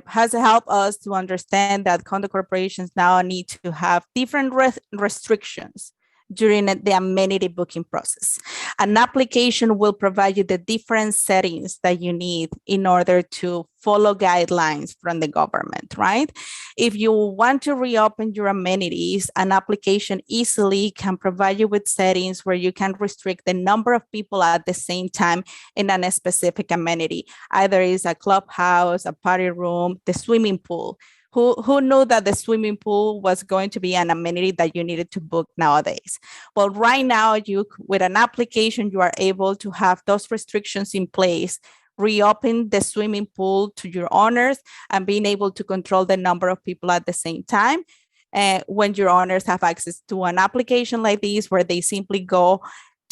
has helped us to understand that condo corporations now need to have different restrictions during the amenity booking process. An application will provide you the different settings that you need in order to follow guidelines from the government, right? If you want to reopen your amenities, an application easily can provide you with settings where you can restrict the number of people at the same time in a specific amenity. Either is a clubhouse, a party room, the swimming pool. Who knew that the swimming pool was going to be an amenity that you needed to book nowadays? Well, right now, with an application, you are able to have those restrictions in place, reopen the swimming pool to your owners, and being able to control the number of people at the same time. When your owners have access to an application like this, where they simply go,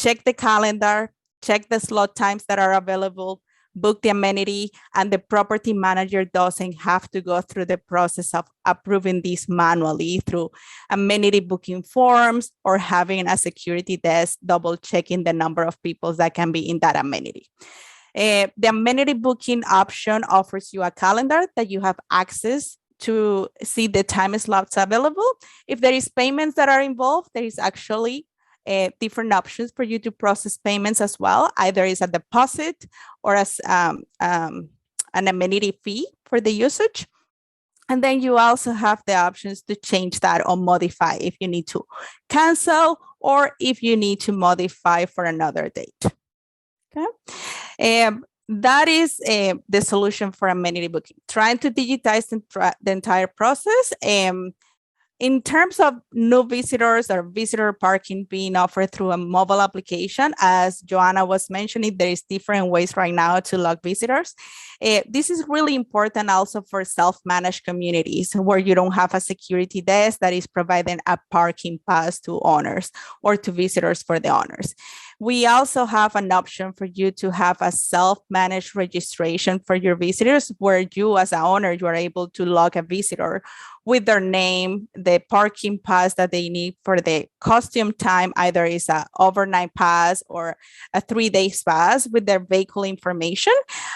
check the calendar, check the slot times that are available, book the amenity, and the property manager doesn't have to go through the process of approving this manually through amenity booking forms or having a security desk double checking the number of people that can be in that amenity. The amenity booking option offers you a calendar that you have access to see the time slots available. If there is payments that are involved, there is actually different options for you to process payments as well. Either is a deposit or as an amenity fee for the usage. And then you also have the options to change that or modify if you need to cancel or if you need to modify for another date. Okay. That is the solution for amenity booking. Trying to digitize the entire process. In terms of new visitors or visitor parking being offered through a mobile application, as Joanna was mentioning, there is different ways right now to log visitors. This is really important also for self-managed communities where you don't have a security desk that is providing a parking pass to owners or to visitors for the owners. We also have an option for you to have a self-managed registration for your visitors where you as an owner, you are able to log a visitor with their name, the parking pass that they need for the costume time, either is an overnight pass or a 3-day pass with their vehicle information.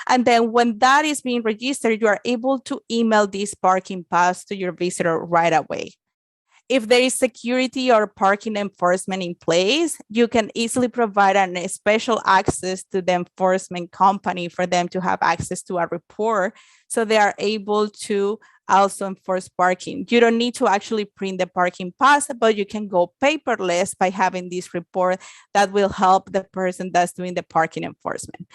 And then when that is being registered, you are able to email this parking pass to your visitor right away. If there is security or parking enforcement in place, you can easily provide a special access to the enforcement company for them to have access to a report so they are able to also enforce parking. You don't need to actually print the parking pass, but you can go paperless by having this report that will help the person that's doing the parking enforcement.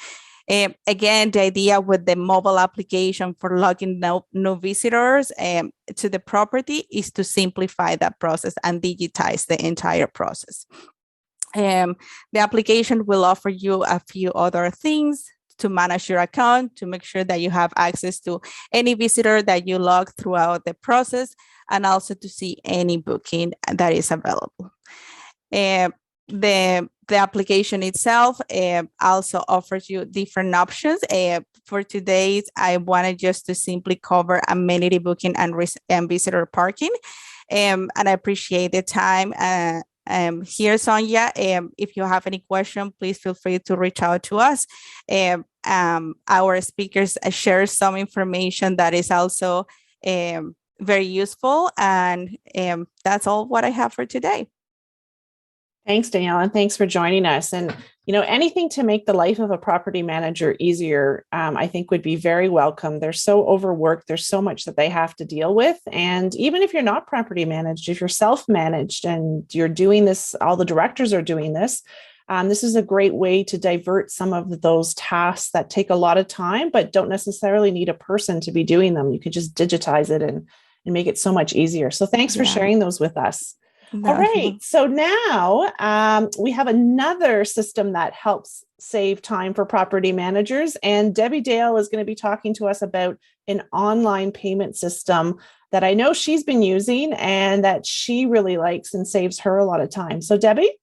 Again, the idea with the mobile application for logging new visitors to the property is to simplify that process and digitize the entire process. The application will offer you a few other things to manage your account, to make sure that you have access to any visitor that you log throughout the process, and also to see any booking that is available. The application itself also offers you different options. For today, I wanted just to simply cover amenity booking and visitor parking. And I appreciate the time here, Sonja. If you have any question, please feel free to reach out to us. Our speakers share some information that is also very useful. And that's all what I have for today.
Thanks, Daniela, and thanks for joining us. And, anything to make the life of a property manager easier, I think would be very welcome. They're so overworked. There's so much that they have to deal with. And even if you're not property managed, if you're self-managed and you're doing this, all the directors are doing this, this is a great way to divert some of those tasks that take a lot of time, but don't necessarily need a person to be doing them. You can just digitize it and make it so much easier. So thanks for sharing those with us. All right. So now we have another system that helps save time for property managers. And Debbie Dale is going to be talking to us about an online payment system that I know she's been using and that she really likes and saves her a lot of time. So Debbie?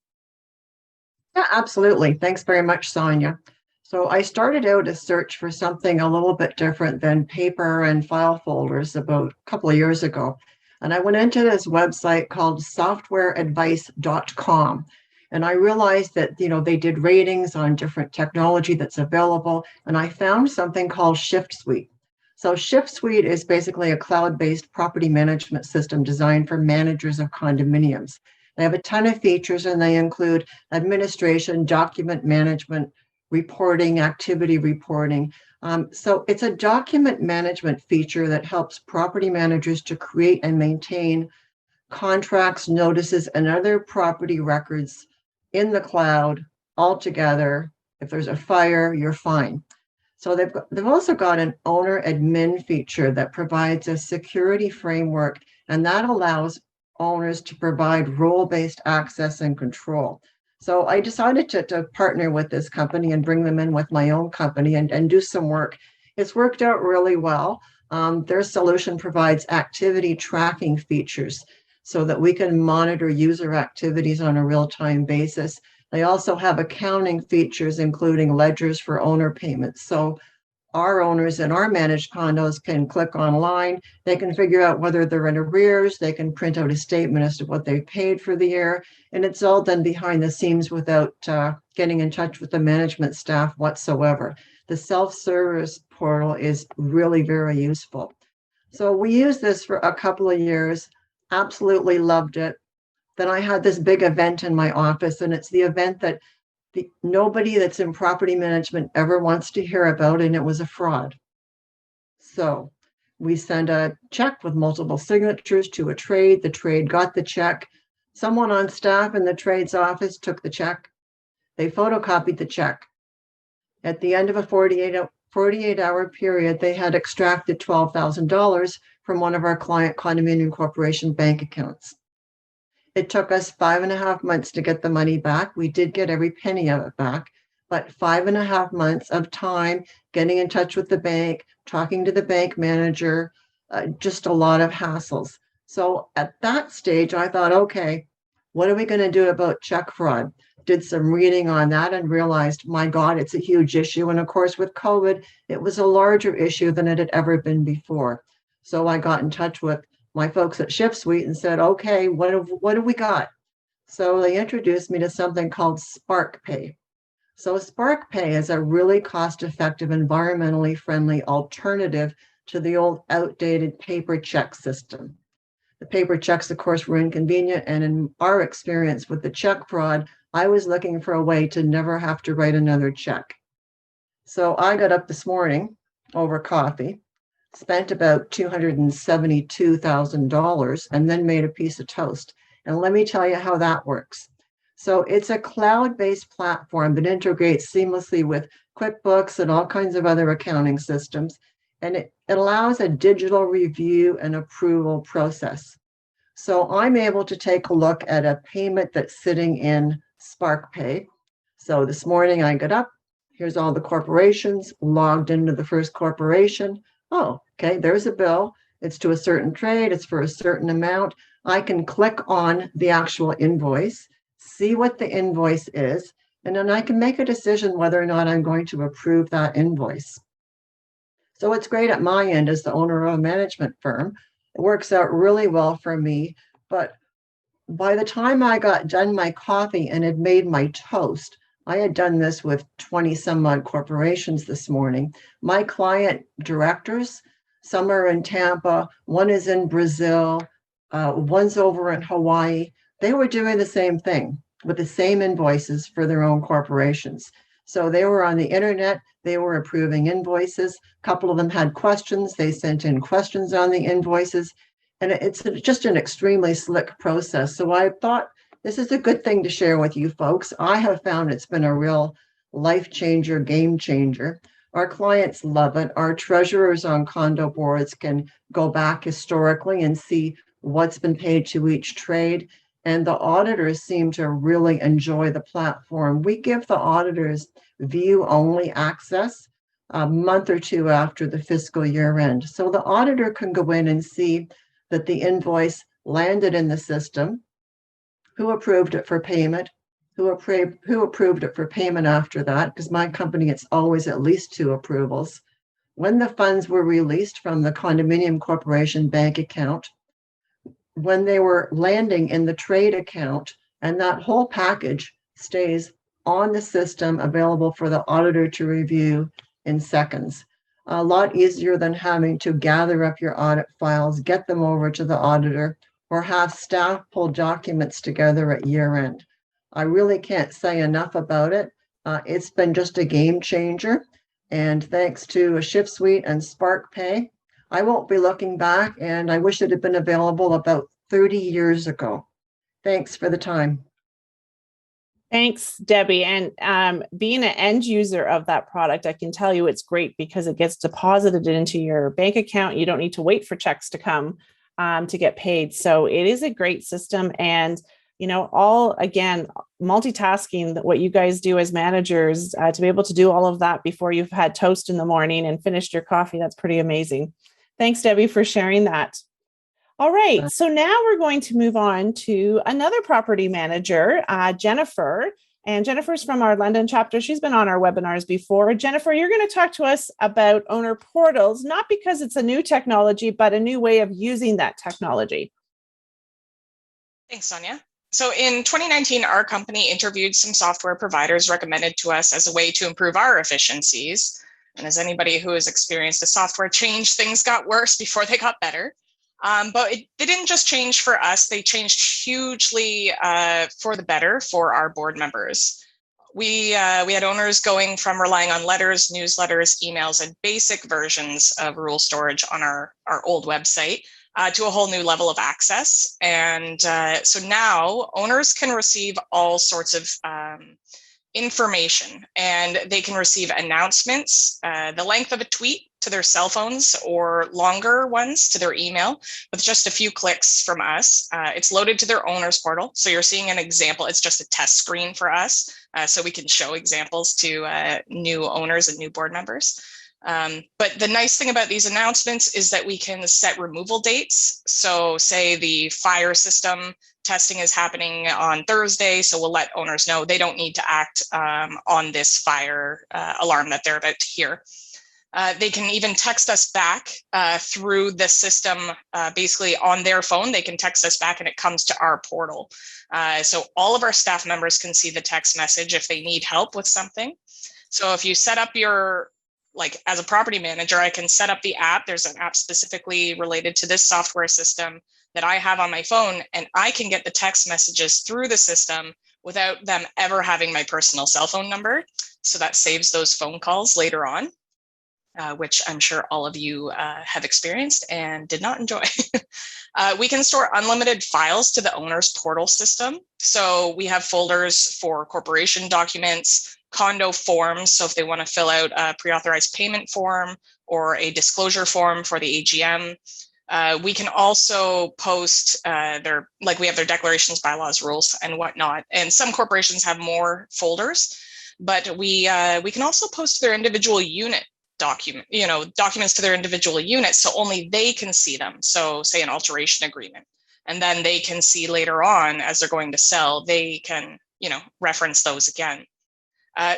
Yeah, absolutely. Thanks very much, Sonja. So I started out a search for something a little bit different than paper and file folders about a couple of years ago. And I went into this website called softwareadvice.com. And I realized that, they did ratings on different technology that's available. And I found something called ShiftSuite. So ShiftSuite is basically a cloud-based property management system designed for managers of condominiums. They have a ton of features, and they include administration, document management, reporting, activity reporting. So it's a document management feature that helps property managers to create and maintain contracts, notices, and other property records in the cloud all together. If there's a fire, you're fine. So they've also got an owner admin feature that provides a security framework, and that allows owners to provide role-based access and control. So I decided to partner with this company and bring them in with my own company and do some work. It's worked out really well. Their solution provides activity tracking features so that we can monitor user activities on a real-time basis. They also have accounting features, including ledgers for owner payments. So our owners in our managed condos can click online. They can figure out whether they're in arrears. They can print out a statement as to what they paid for the year. And it's all done behind the scenes without getting in touch with the management staff whatsoever. The self-service portal is really very useful. So we used this for a couple of years, absolutely loved it. Then I had this big event in my office, and it's the event that nobody that's in property management ever wants to hear about, and it was a fraud. So we sent a check with multiple signatures to a trade. The trade got the check. Someone on staff in the trade's office took the check. They photocopied the check. At the end of a 48-hour period, they had extracted $12,000 from one of our client Condominium Corporation bank accounts. It took us 5.5 months to get the money back. We did get every penny of it back, but 5.5 months of time getting in touch with the bank, talking to the bank manager, just a lot of hassles. So at that stage, I thought, okay, what are we going to do about check fraud? Did some reading on that and realized, my God, it's a huge issue. And of course, with COVID, it was a larger issue than it had ever been before. So I got in touch with my folks at ShiftSuite and said, okay, what do we got? So they introduced me to something called SparkPay. So SparkPay is a really cost-effective, environmentally friendly alternative to the old outdated paper check system. The paper checks, of course, were inconvenient. And in our experience with the check fraud, I was looking for a way to never have to write another check. So I got up this morning over coffee, spent about $272,000, and then made a piece of toast. And let me tell you how that works. So it's a cloud-based platform that integrates seamlessly with QuickBooks and all kinds of other accounting systems. And it allows a digital review and approval process. So I'm able to take a look at a payment that's sitting in SparkPay. So this morning I got up, here's all the corporations, logged into the first corporation. Oh, okay, there's a bill. It's to a certain trade. It's for a certain amount. I can click on the actual invoice, see what the invoice is, and then I can make a decision whether or not I'm going to approve that invoice. So it's great at my end as the owner of a management firm. It works out really well for me, but by the time I got done my coffee and had made my toast, I had done this with 20 some odd corporations this morning. My client directors, some are in Tampa, one is in Brazil, one's over in Hawaii. They were doing the same thing with the same invoices for their own corporations. So they were on the internet, they were approving invoices. A couple of them had questions. They sent in questions on the invoices. And it's just an extremely slick process. So I thought this is a good thing to share with you folks. I have found it's been a real life changer, game changer. Our clients love it. Our treasurers on condo boards can go back historically and see what's been paid to each trade. And the auditors seem to really enjoy the platform. We give the auditors view-only access a month or two after the fiscal year end. So the auditor can go in and see that the invoice landed in the system, who approved it for payment, who approved it for payment after that, because my company, it's always at least 2 approvals, when the funds were released from the Condominium Corporation bank account, when they were landing in the trade account, and that whole package stays on the system available for the auditor to review in seconds. A lot easier than having to gather up your audit files, get them over to the auditor, or have staff pull documents together at year end. I really can't say enough about it. It's been just a game changer. And thanks to ShiftSuite and SparkPay, I won't be looking back, and I wish it had been available about 30 years ago. Thanks for the time.
Thanks, Debbie. And being an end user of that product, I can tell you it's great because it gets deposited into your bank account. You don't need to wait for checks to come to get paid. So it is a great system. And, you know, all, again, multitasking, what you guys do as managers, to be able to do all of that before you've had toast in the morning and finished your coffee, that's pretty amazing. Thanks, Debbie, for sharing that. All right, so now we're going to move on to another property manager, Jennifer. And Jennifer's from our London chapter. She's been on our webinars before. Jennifer, you're going to talk to us about owner portals, not because it's a new technology, but a new way of using that technology.
Thanks, Sonja. So in 2019, our company interviewed some software providers recommended to us as a way to improve our efficiencies. And as anybody who has experienced a software change, things got worse before they got better. But they didn't just change for us, they changed hugely for the better for our board members. We had owners going from relying on letters, newsletters, emails, and basic versions of rule storage on our old website to a whole new level of access. And so now owners can receive all sorts of information, and they can receive announcements, the length of a tweet to their cell phones or longer ones to their email with just a few clicks from us. It's loaded to their owner's portal. So you're seeing an example. It's just a test screen for us. So we can show examples to new owners and new board members. But the nice thing about these announcements is that we can set removal dates. So say the fire system testing is happening on Thursday, so we'll let owners know they don't need to act on this fire alarm that they're about to hear. They can even text us back through the system, basically on their phone. They can text us back and it comes to our portal. So all of our staff members can see the text message if they need help with something. So if you set up your, like as a property manager, I can set up the app. There's an app specifically related to this software system that I have on my phone, and I can get the text messages through the system without them ever having my personal cell phone number. So that saves those phone calls later on, which I'm sure all of you have experienced and did not enjoy. We can store unlimited files to the owner's portal system. So we have folders for corporation documents, condo forms. So if they want to fill out a pre-authorized payment form or a disclosure form for the AGM, we can also post we have their declarations, bylaws, rules, and whatnot. And some corporations have more folders, but we can also post their individual unit documents to their individual units, so only they can see them. So say an alteration agreement, and then they can see later on as they're going to sell, they can, reference those again.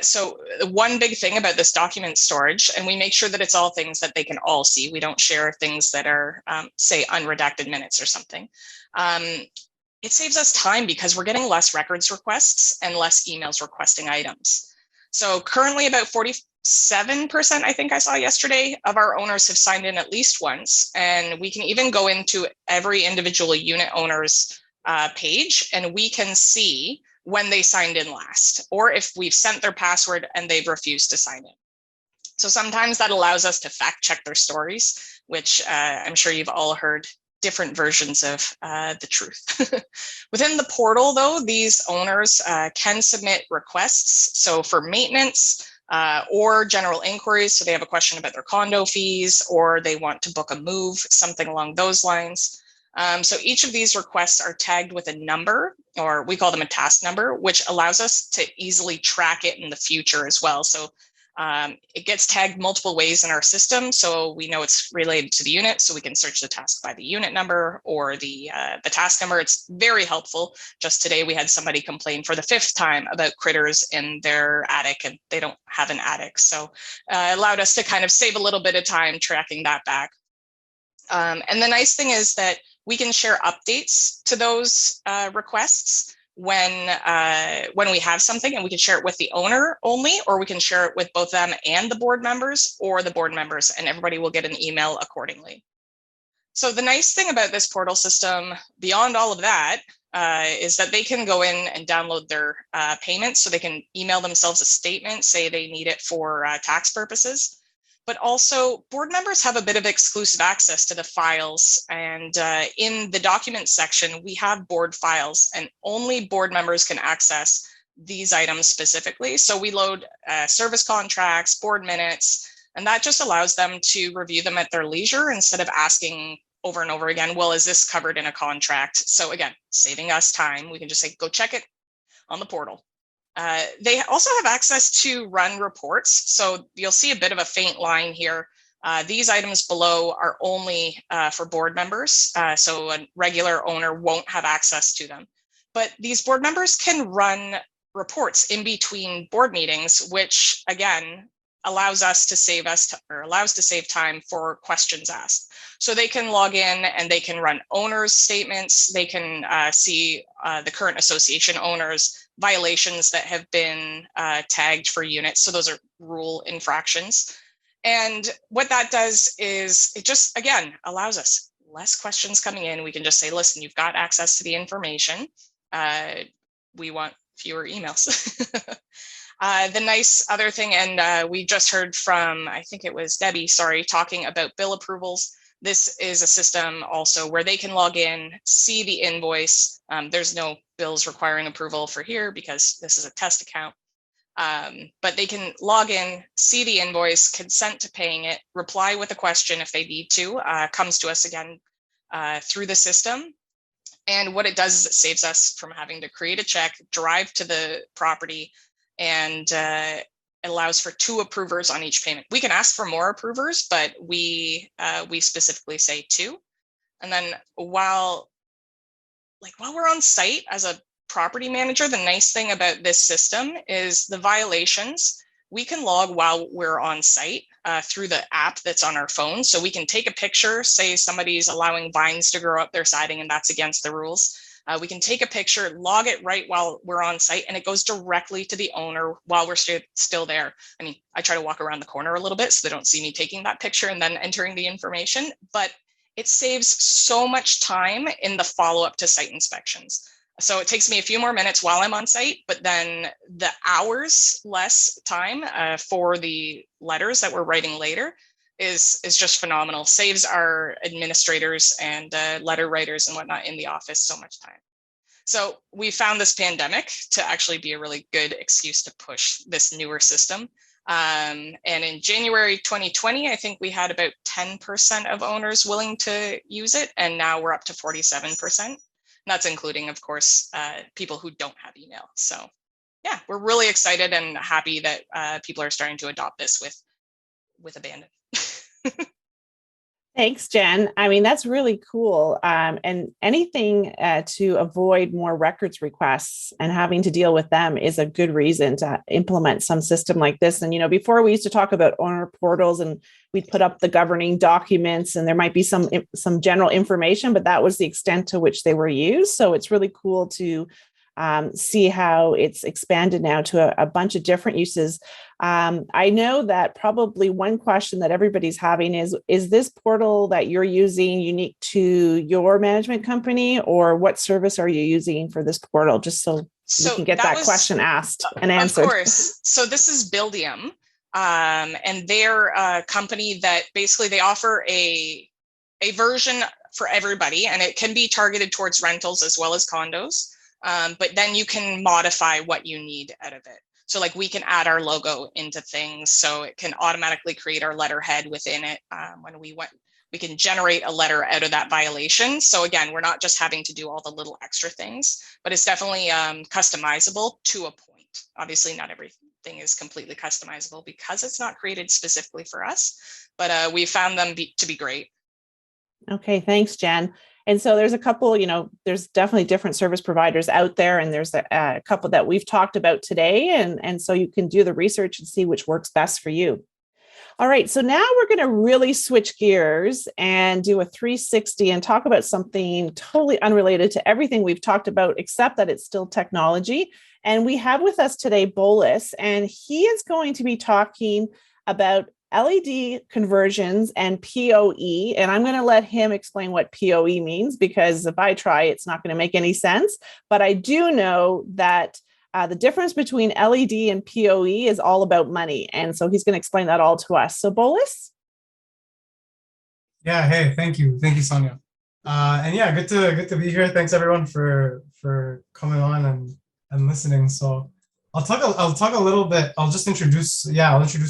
So one big thing about this document storage, and we make sure that it's all things that they can all see. We don't share things that are, say, unredacted minutes or something. it saves us time because we're getting less records requests and less emails requesting items. So currently about 47%, I think I saw yesterday, of our owners have signed in at least once. And we can even go into every individual unit owner's page, and we can see when they signed in last, or if we've sent their password and they've refused to sign in. So sometimes that allows us to fact check their stories, which I'm sure you've all heard different versions of the truth. Within the portal, though, these owners can submit requests. So for maintenance or general inquiries, so they have a question about their condo fees, or they want to book a move, something along those lines. So each of these requests are tagged with a number, or we call them a task number, which allows us to easily track it in the future as well. So it gets tagged multiple ways in our system, so we know it's related to the unit, so we can search the task by the unit number or the task number. It's very helpful. Just today we had somebody complain for the 5th time about critters in their attic, and they don't have an attic, so it allowed us to kind of save a little bit of time tracking that back. And the nice thing is that we can share updates to those requests when we have something, and we can share it with the owner only, or we can share it with both them and the board members, or the board members, and everybody will get an email accordingly. So the nice thing about this portal system, beyond all of that, is that they can go in and download their payments, so they can email themselves a statement, say they need it for tax purposes. But also board members have a bit of exclusive access to the files. And in the documents section, we have board files, and only board members can access these items specifically. So we load service contracts, board minutes, and that just allows them to review them at their leisure instead of asking over and over again, well, is this covered in a contract? So again, saving us time. We can just say, go check it on the portal. They also have access to run reports. So you'll see a bit of a faint line here. These items below are only for board members. So a regular owner won't have access to them. But these board members can run reports in between board meetings, which again, allows to save time for questions asked. So they can log in and they can run owners' statements. They can see the current association owners' violations that have been tagged for units. So those are rule infractions. And what that does is it just, again, allows us less questions coming in. We can just say, listen, you've got access to the information. We want fewer emails. The nice other thing, and we just heard from, I think it was Debbie, sorry, talking about bill approvals. This is a system also where they can log in, see the invoice. There's no bills requiring approval for here because this is a test account. But they can log in, see the invoice, consent to paying it, reply with a question if they need to, comes to us again through the system. And what it does is it saves us from having to create a check, drive to the property, and it allows for 2 approvers on each payment. We can ask for more approvers, but we specifically say 2. And then while we're on site as a property manager, the nice thing about this system is the violations we can log while we're on site through the app that's on our phone. So we can take a picture, say somebody's allowing vines to grow up their siding and that's against the rules. We can take a picture, log it right while we're on site, and it goes directly to the owner while we're still there. I mean, I try to walk around the corner a little bit so they don't see me taking that picture and then entering the information, but it saves so much time in the follow-up to site inspections. So it takes me a few more minutes while I'm on site, but then the hours less time for the letters that we're writing later is just phenomenal. Saves our administrators and letter writers and whatnot in the office so much time. So we found this pandemic to actually be a really good excuse to push this newer system. And in January 2020, I think we had about 10% of owners willing to use it, and now we're up to 47%. That's including, of course, people who don't have email. So yeah, we're really excited and happy that people are starting to adopt this with abandon.
Thanks, Jen. I mean, that's really cool. And anything to avoid more records requests and having to deal with them is a good reason to implement some system like this. And, before we used to talk about owner portals and we'd put up the governing documents and there might be some general information, but that was the extent to which they were used. So it's really cool to see how it's expanded now to a bunch of different uses. I know that probably one question that everybody's having is this portal that you're using unique to your management company, or what service are you using for this portal? Just so we can get that question asked and answered.
Of course. So this is Buildium, and they're a company that basically they offer a version for everybody, and it can be targeted towards rentals as well as condos. But then you can modify what you need out of it. So like we can add our logo into things. So it can automatically create our letterhead within it. When we can generate a letter out of that violation. So again, we're not just having to do all the little extra things, but it's definitely customizable to a point. Obviously not everything is completely customizable because it's not created specifically for us, but we found them to be great.
Okay, thanks, Jen. And so there's a couple, there's definitely different service providers out there, and there's a couple that we've talked about today. And so you can do the research and see which works best for you. All right, so now we're going to really switch gears and do a 360 and talk about something totally unrelated to everything we've talked about, except that it's still technology. And we have with us today Bolis, and he is going to be talking about LED conversions and PoE, and I'm going to let him explain what PoE means, because if I try, it's not going to make any sense. But I do know that the difference between LED and PoE is all about money, and so he's going to explain that all to us. So, Bolis?
Yeah. Hey, thank you, Sonja. And yeah, good to be here. Thanks everyone for coming on and listening. So I'll talk a little bit. I'll introduce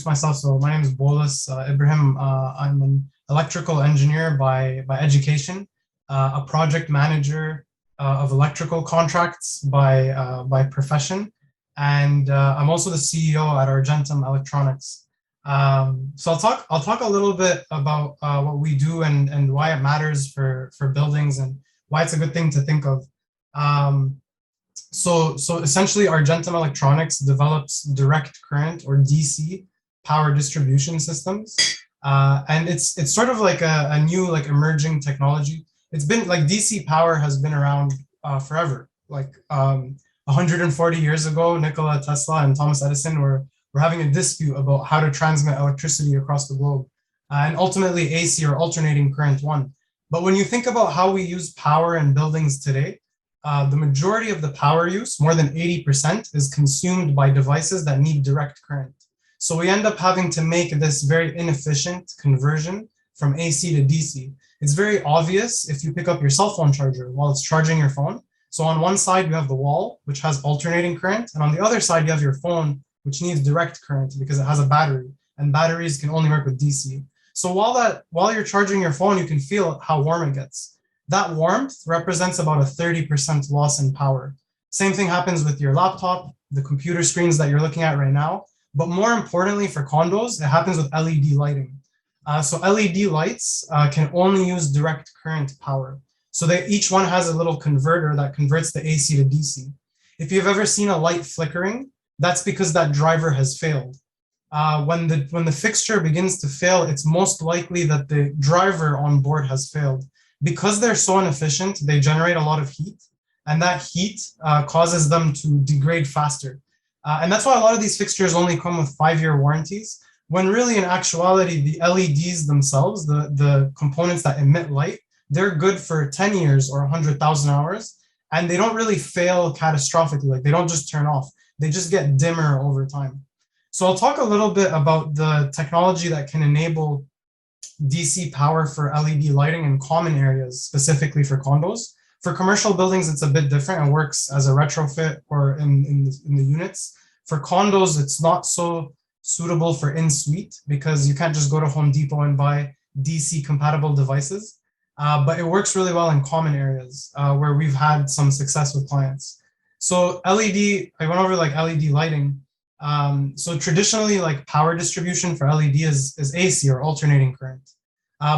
myself. So my name is Bolis Ibrahim. I'm an electrical engineer by education, a project manager of electrical contracts by profession, and I'm also the CEO at Argentum Electronics. So I'll talk a little bit about what we do and why it matters for buildings and why it's a good thing to think of. So essentially, Argentum Electronics develops direct current, or DC, power distribution systems, and it's sort of like a new emerging technology. It's been DC power has been around forever. 140 years ago, Nikola Tesla and Thomas Edison were having a dispute about how to transmit electricity across the globe, and ultimately AC, or alternating current, won. But when you think about how we use power in buildings today, the majority of the power use, more than 80%, is consumed by devices that need direct current. So we end up having to make this very inefficient conversion from AC to DC. It's very obvious if you pick up your cell phone charger while it's charging your phone. So on one side, you have the wall, which has alternating current, and on the other side, you have your phone, which needs direct current because it has a battery, and batteries can only work with DC. So while you're charging your phone, you can feel how warm it gets. That warmth represents about a 30% loss in power. Same thing happens with your laptop, the computer screens that you're looking at right now. But more importantly for condos, it happens with LED lighting. So LED lights can only use direct current power. So each one has a little converter that converts the AC to DC. If you've ever seen a light flickering, that's because that driver has failed. When the fixture begins to fail, it's most likely that the driver on board has failed. Because they're so inefficient, they generate a lot of heat, and that heat causes them to degrade faster. And that's why a lot of these fixtures only come with 5-year warranties, when really in actuality, the LEDs themselves, the components that emit light, they're good for 10 years or 100,000 hours, and they don't really fail catastrophically. They don't just turn off. They just get dimmer over time. So I'll talk a little bit about the technology that can enable DC power for LED lighting in common areas, specifically for condos. For commercial buildings, it's a bit different and works as a retrofit or in the units. For condos, it's not so suitable for in-suite because you can't just go to Home Depot and buy DC compatible devices. But it works really well in common areas where we've had some success with clients. So I went over LED lighting. So traditionally, power distribution for LED is AC, or alternating current.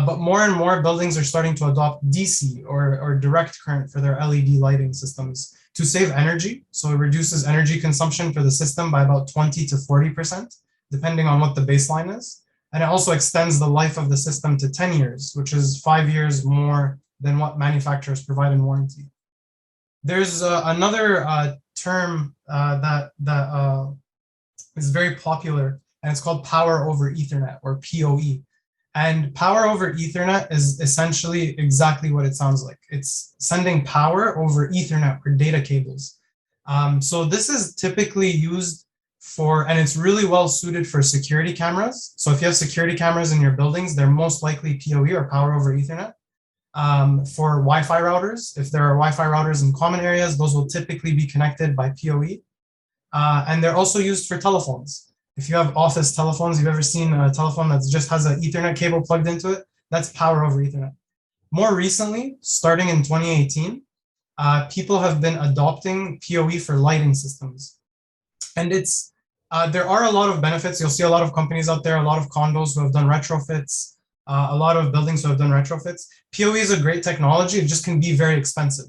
But more and more buildings are starting to adopt DC or direct current for their LED lighting systems to save energy. So it reduces energy consumption for the system by about 20 to 40%, depending on what the baseline is. And it also extends the life of the system to 10 years, which is 5 years more than what manufacturers provide in warranty. There's another term that is very popular, and it's called Power over Ethernet, or PoE. And Power over Ethernet is essentially exactly what it sounds like. It's sending power over Ethernet or data cables. So this is typically used for, and it's really well suited for security cameras. So if you have security cameras in your buildings, they're most likely PoE or Power over Ethernet. For Wi-Fi routers, if there are Wi-Fi routers in common areas, those will typically be connected by PoE. And they're also used for telephones. If you have office telephones, you've ever seen a telephone that just has an Ethernet cable plugged into it, that's Power over Ethernet. More recently, starting in 2018, people have been adopting PoE for lighting systems. And there are a lot of benefits. You'll see a lot of companies out there, a lot of condos who have done retrofits, a lot of buildings who have done retrofits. PoE is a great technology. It just can be very expensive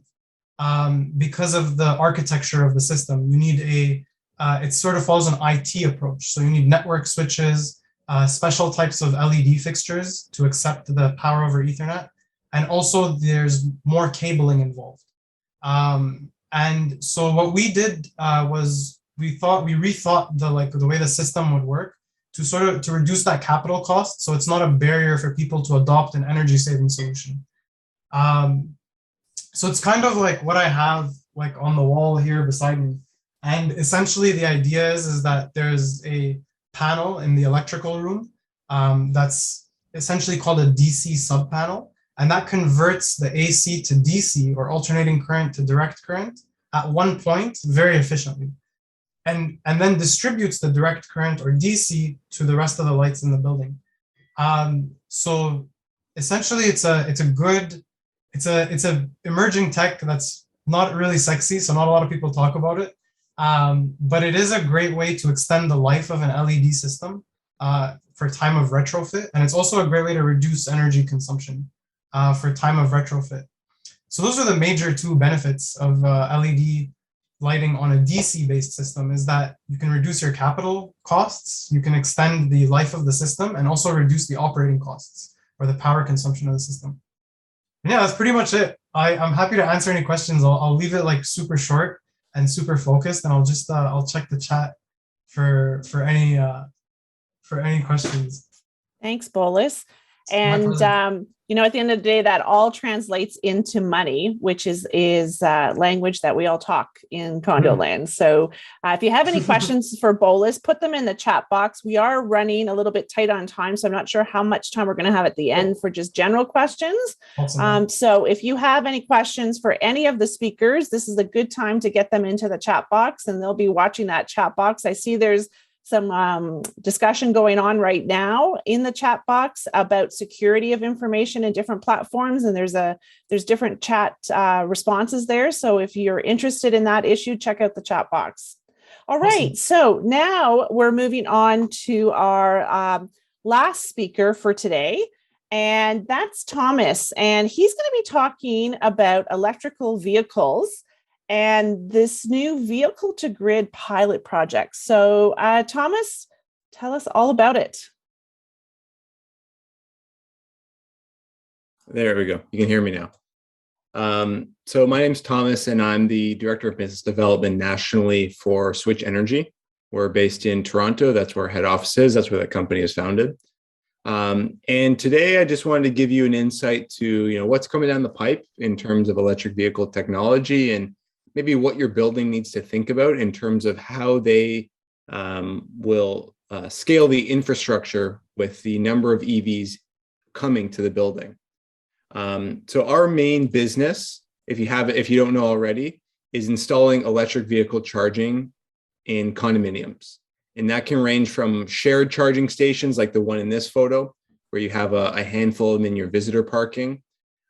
because of the architecture of the system. You need it sort of follows an IT approach. So you need network switches, special types of LED fixtures to accept the Power over Ethernet. And also there's more cabling involved. And so what we did was we rethought the way the system would work to reduce that capital cost. So it's not a barrier for people to adopt an energy saving solution. So it's kind of like what I have like on the wall here beside me. And essentially the idea is that there's a panel in the electrical room that's essentially called a DC sub-panel. And that converts the AC to DC, or alternating current to direct current, at one point very efficiently. And then distributes the direct current, or DC, to the rest of the lights in the building. So essentially it's a emerging tech that's not really sexy, so not a lot of people talk about it. But it is a great way to extend the life of an LED system for time of retrofit. And it's also a great way to reduce energy consumption for time of retrofit. So those are the major two benefits of LED lighting on a DC-based system, is that you can reduce your capital costs, you can extend the life of the system, and also reduce the operating costs or the power consumption of the system. And yeah, that's pretty much it. I'm happy to answer any questions. I'll leave it like super short and super focused, and I'll just I'll check the chat for any questions.
Thanks, Bolis. And at the end of the day, that all translates into money, which is language that we all talk in condo land. So if you have any questions for Bolis, put them in the chat box. We are running a little bit tight on time, so I'm not sure how much time we're going to have at the end for just general questions. Awesome. So if you have any questions for any of the speakers, this is a good time to get them into the chat box, and they'll be watching that chat box. I see there's some discussion going on right now in the chat box about security of information in different platforms, and there's different chat responses there. So if you're interested in that issue, check out the chat box. All right, awesome. So now we're moving on to our last speaker for today, and that's Thomas, and he's going to be talking about electrical vehicles and this new vehicle to grid pilot project. So Thomas, tell us all about it.
There we go. You can hear me now. So my name's Thomas, and I'm the Director of Business Development nationally for Switch Energy. We're based in Toronto. That's where our head office is. That's where the company is founded. And today I just wanted to give you an insight to what's coming down the pipe in terms of electric vehicle technology, and maybe what your building needs to think about in terms of how they will scale the infrastructure with the number of EVs coming to the building. So our main business, if you don't know already, is installing electric vehicle charging in condominiums. And that can range from shared charging stations like the one in this photo, where you have a handful of them in your visitor parking,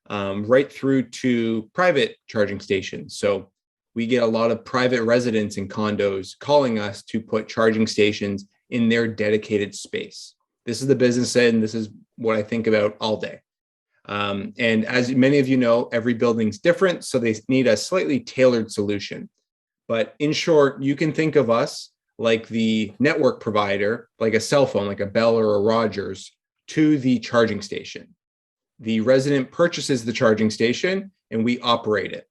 right through to private charging stations. So we get a lot of private residents in condos calling us to put charging stations in their dedicated space. This is the business end. This is what I think about all day. And as many of you know, every building's different, so they need a slightly tailored solution. But in short, you can think of us like the network provider, like a cell phone, like a Bell or a Rogers, to the charging station. The resident purchases the charging station and we operate it.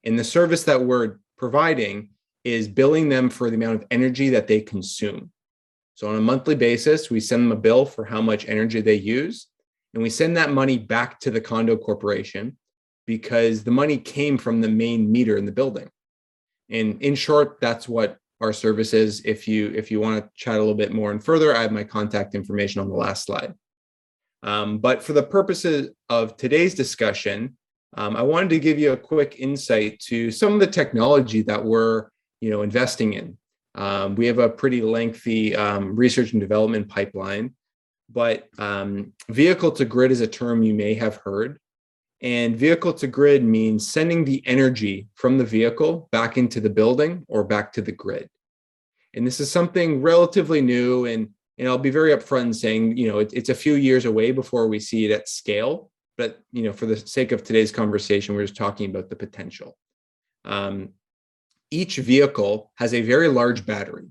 And the service that we're providing is billing them for the amount of energy that they consume. So on a monthly basis, we send them a bill for how much energy they use, and we send that money back to the condo corporation because the money came from the main meter in the building. And in short, that's what our service is. If you want to chat a little bit more and further, I have my contact information on the last slide. But for the purposes of today's discussion, I wanted to give you a quick insight to some of the technology that we're investing in. We have a pretty lengthy research and development pipeline, but vehicle to grid is a term you may have heard. And vehicle to grid means sending the energy from the vehicle back into the building or back to the grid. And this is something relatively new, and I'll be very upfront in saying, it's a few years away before we see it at scale. But for the sake of today's conversation, we're just talking about the potential. Each vehicle has a very large battery,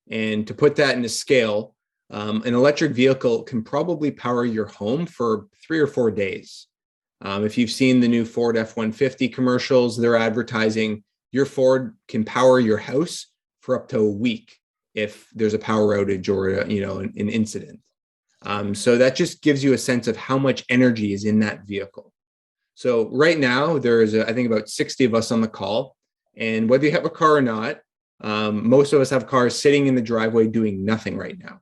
and to put that into scale, an electric vehicle can probably power your home for 3 or 4 days. If you've seen the new Ford F-150 commercials, they're advertising your Ford can power your house for up to a week if there's a power outage or an incident. So that just gives you a sense of how much energy is in that vehicle. So right now, there is, I think, about 60 of us on the call. And whether you have a car or not, most of us have cars sitting in the driveway doing nothing right now.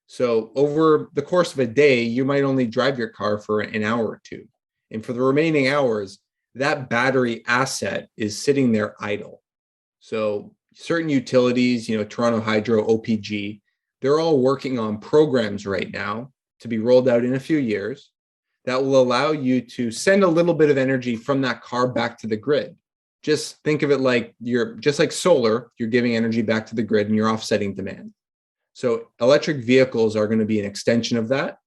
So over the course of a day, you might only drive your car for an hour or two. And for the remaining hours, that battery asset is sitting there idle. So certain utilities, Toronto Hydro, OPG, they're all working on programs right now to be rolled out in a few years that will allow you to send a little bit of energy from that car back to the grid. Just think of it like just like solar, you're giving energy back to the grid and you're offsetting demand. So electric vehicles are going to be an extension of that.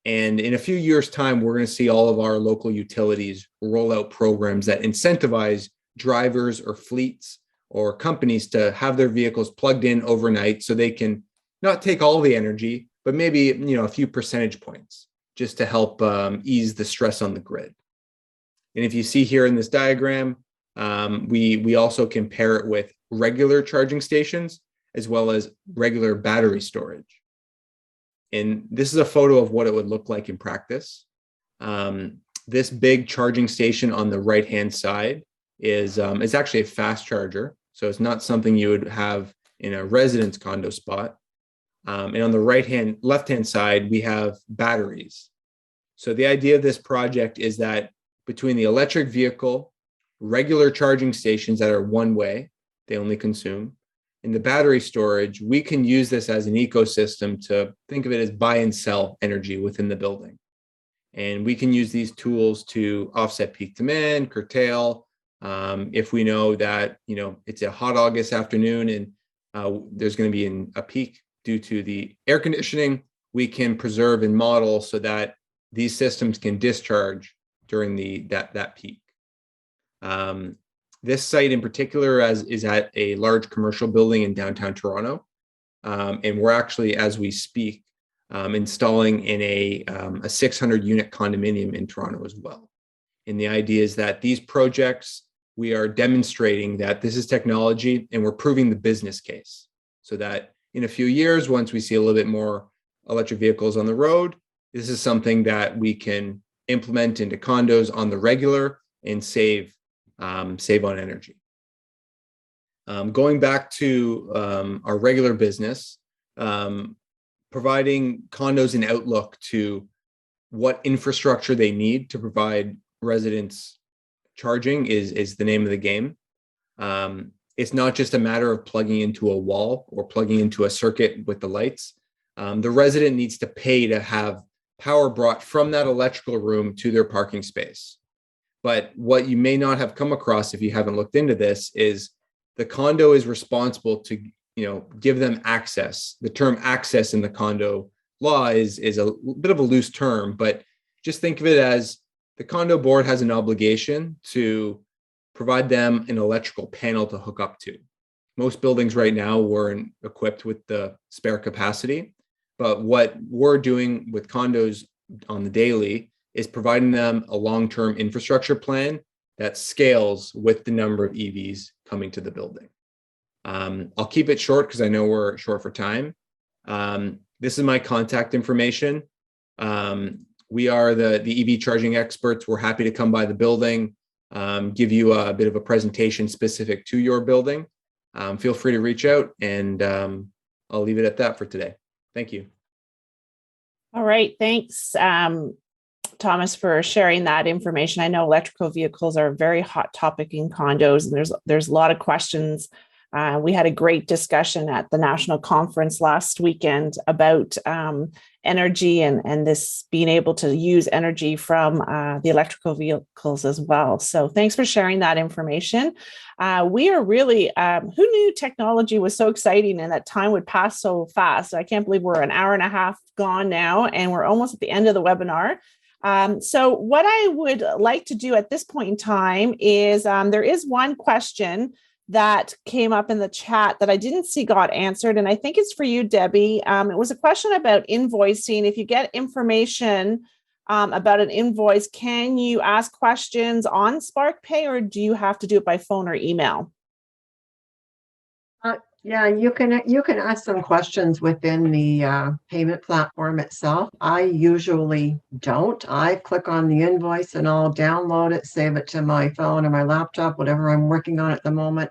And in a few years' time, we're going to see all of our local utilities roll out programs that incentivize drivers or fleets or companies to have their vehicles plugged in overnight so they can not take all the energy, but maybe a few percentage points just to help ease the stress on the grid. And if you see here in this diagram, we also compare it with regular charging stations as well as regular battery storage. And this is a photo of what it would look like in practice. This big charging station on the right-hand side is actually a fast charger. So it's not something you would have in a residence condo spot. And on the left-hand side, we have batteries. So the idea of this project is that between the electric vehicle, regular charging stations that are one way, they only consume, and the battery storage, we can use this as an ecosystem to think of it as buy and sell energy within the building. And we can use these tools to offset peak demand, curtail. If we know that, it's a hot August afternoon and there's going to be a peak due to the air conditioning, we can preserve and model so that these systems can discharge during that peak. This site in particular is at a large commercial building in downtown Toronto. And we're actually, as we speak, installing in a 600-unit condominium in Toronto as well. And the idea is that these projects, we are demonstrating that this is technology and we're proving the business case so that in a few years, once we see a little bit more electric vehicles on the road, this is something that we can implement into condos on the regular and save on energy. Going back to our regular business, providing condos an outlook to what infrastructure they need to provide residents charging is the name of the game. It's not just a matter of plugging into a wall or plugging into a circuit with the lights. The resident needs to pay to have power brought from that electrical room to their parking space. But what you may not have come across if you haven't looked into this is the condo is responsible to give them access. The term access in the condo law is a bit of a loose term, but just think of it as the condo board has an obligation to provide them an electrical panel to hook up to. Most buildings right now weren't equipped with the spare capacity, but what we're doing with condos on the daily is providing them a long-term infrastructure plan that scales with the number of EVs coming to the building. I'll keep it short because I know we're short for time. This is my contact information. We are the EV charging experts. We're happy to come by the building, give you a bit of a presentation specific to your building. Feel free to reach out, and I'll leave it at that for today. Thank you.
All right. Thanks, Thomas, for sharing that information. I know electrical vehicles are a very hot topic in condos, and there's a lot of questions. We had a great discussion at the national conference last weekend about energy and this being able to use energy from the electrical vehicles as well. So thanks for sharing that information. We are really, who knew technology was so exciting and that time would pass so fast? I can't believe we're an hour and a half gone now, and we're almost at the end of the webinar. So what I would like to do at this point in time is there is one question that came up in the chat that I didn't see got answered. And I think it's for you, Debbie. It was a question about invoicing. If you get information about an invoice, can you ask questions on SparkPay, or do you have to do it by phone or email?
Yeah, you can ask some questions within the payment platform itself. I usually don't. I click on the invoice and I'll download it, save it to my phone or my laptop, whatever I'm working on at the moment.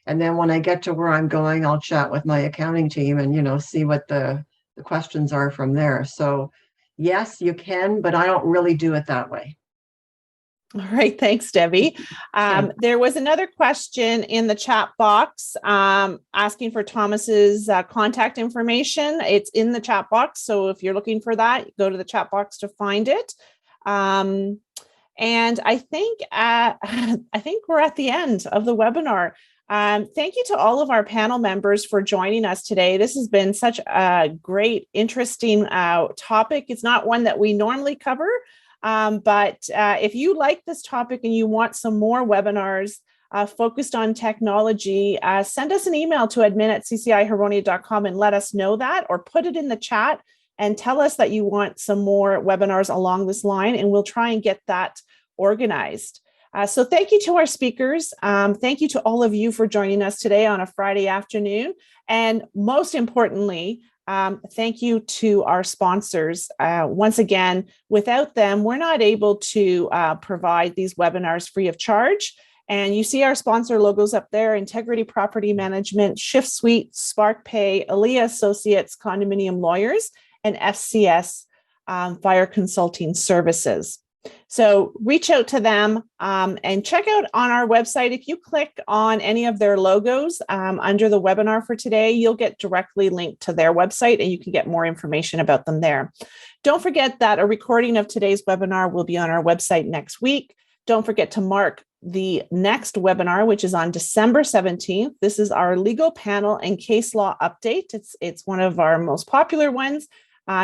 And then when I get to where I'm going, I'll chat with my accounting team and, see what the questions are from there. So yes, you can, but I don't really do it that way.
All right. Thanks, Debbie. There was another question in the chat box asking for Thomas's contact information. It's in the chat box. So if you're looking for that, go to the chat box to find it. And I think we're at the end of the webinar. Thank you to all of our panel members for joining us today. This has been such a great, interesting topic. It's not one that we normally cover. But if you like this topic and you want some more webinars focused on technology, send us an email to admin@ccihuronia.com and let us know that, or put it in the chat and tell us that you want some more webinars along this line, and we'll try and get that organized. So thank you to our speakers. Thank you to all of you for joining us today on a Friday afternoon. And most importantly, thank you to our sponsors. Once again, without them, we're not able to provide these webinars free of charge. And you see our sponsor logos up there: Integrity Property Management, Shift Suite, SparkPay, Aaliyah Associates, Condominium Lawyers, and FCS Fire Consulting Services. So reach out to them and check out on our website. If you click on any of their logos under the webinar for today, you'll get directly linked to their website and you can get more information about them there. Don't forget that a recording of today's webinar will be on our website next week. Don't forget to mark the next webinar, which is on December 17th. This is our legal panel and case law update. It's one of our most popular ones.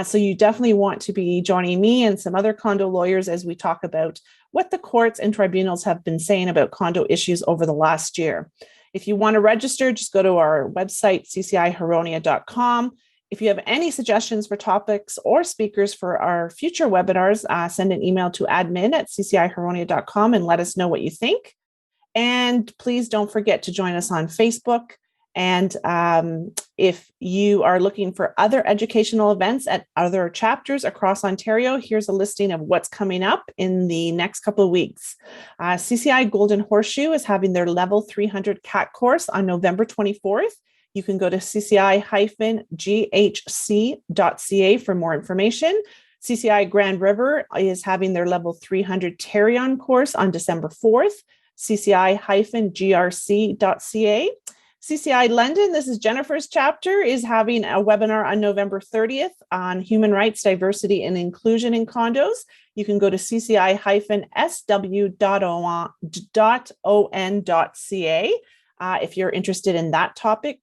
So you definitely want to be joining me and some other condo lawyers as we talk about what the courts and tribunals have been saying about condo issues over the last year. If you want to register, just go to our website, ccihuronia.com. If you have any suggestions for topics or speakers for our future webinars, send an email to admin@ccihuronia.com and let us know what you think. And please don't forget to join us on Facebook. And if you are looking for other educational events at other chapters across Ontario, here's a listing of what's coming up in the next couple of weeks. CCI Golden Horseshoe is having their level 300 CAT course on November 24th. You can go to cci-ghc.ca for more information. CCI Grand River is having their level 300 Tarion course on December 4th, cci-grc.ca. CCI London, this is Jennifer's chapter, is having a webinar on November 30th on human rights, diversity, and inclusion in condos. You can go to cci-sw.on.ca if you're interested in that topic.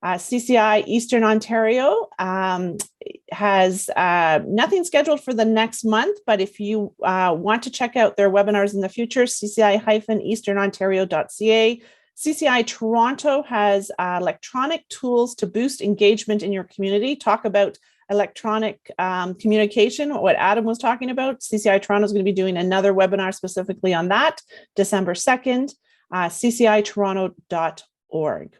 CCI Eastern Ontario has nothing scheduled for the next month, but if you want to check out their webinars in the future, cci-easternontario.ca. CCI Toronto has electronic tools to boost engagement in your community. Talk about electronic communication, what Adam was talking about. CCI Toronto is going to be doing another webinar specifically on that, December 2nd, ccitoronto.org.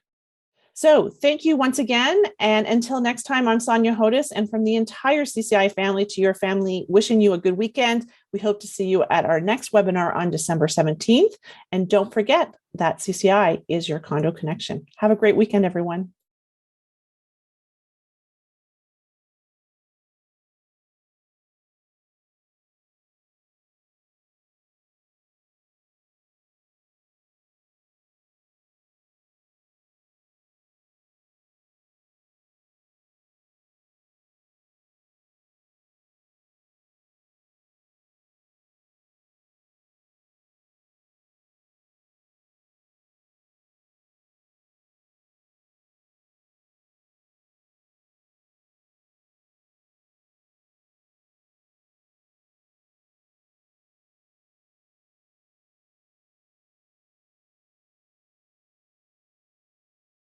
So thank you once again. And until next time, I'm Sonja Hodis, and from the entire CCI family to your family, wishing you a good weekend. We hope to see you at our next webinar on December 17th. And don't forget that CCI is your condo connection. Have a great weekend, everyone.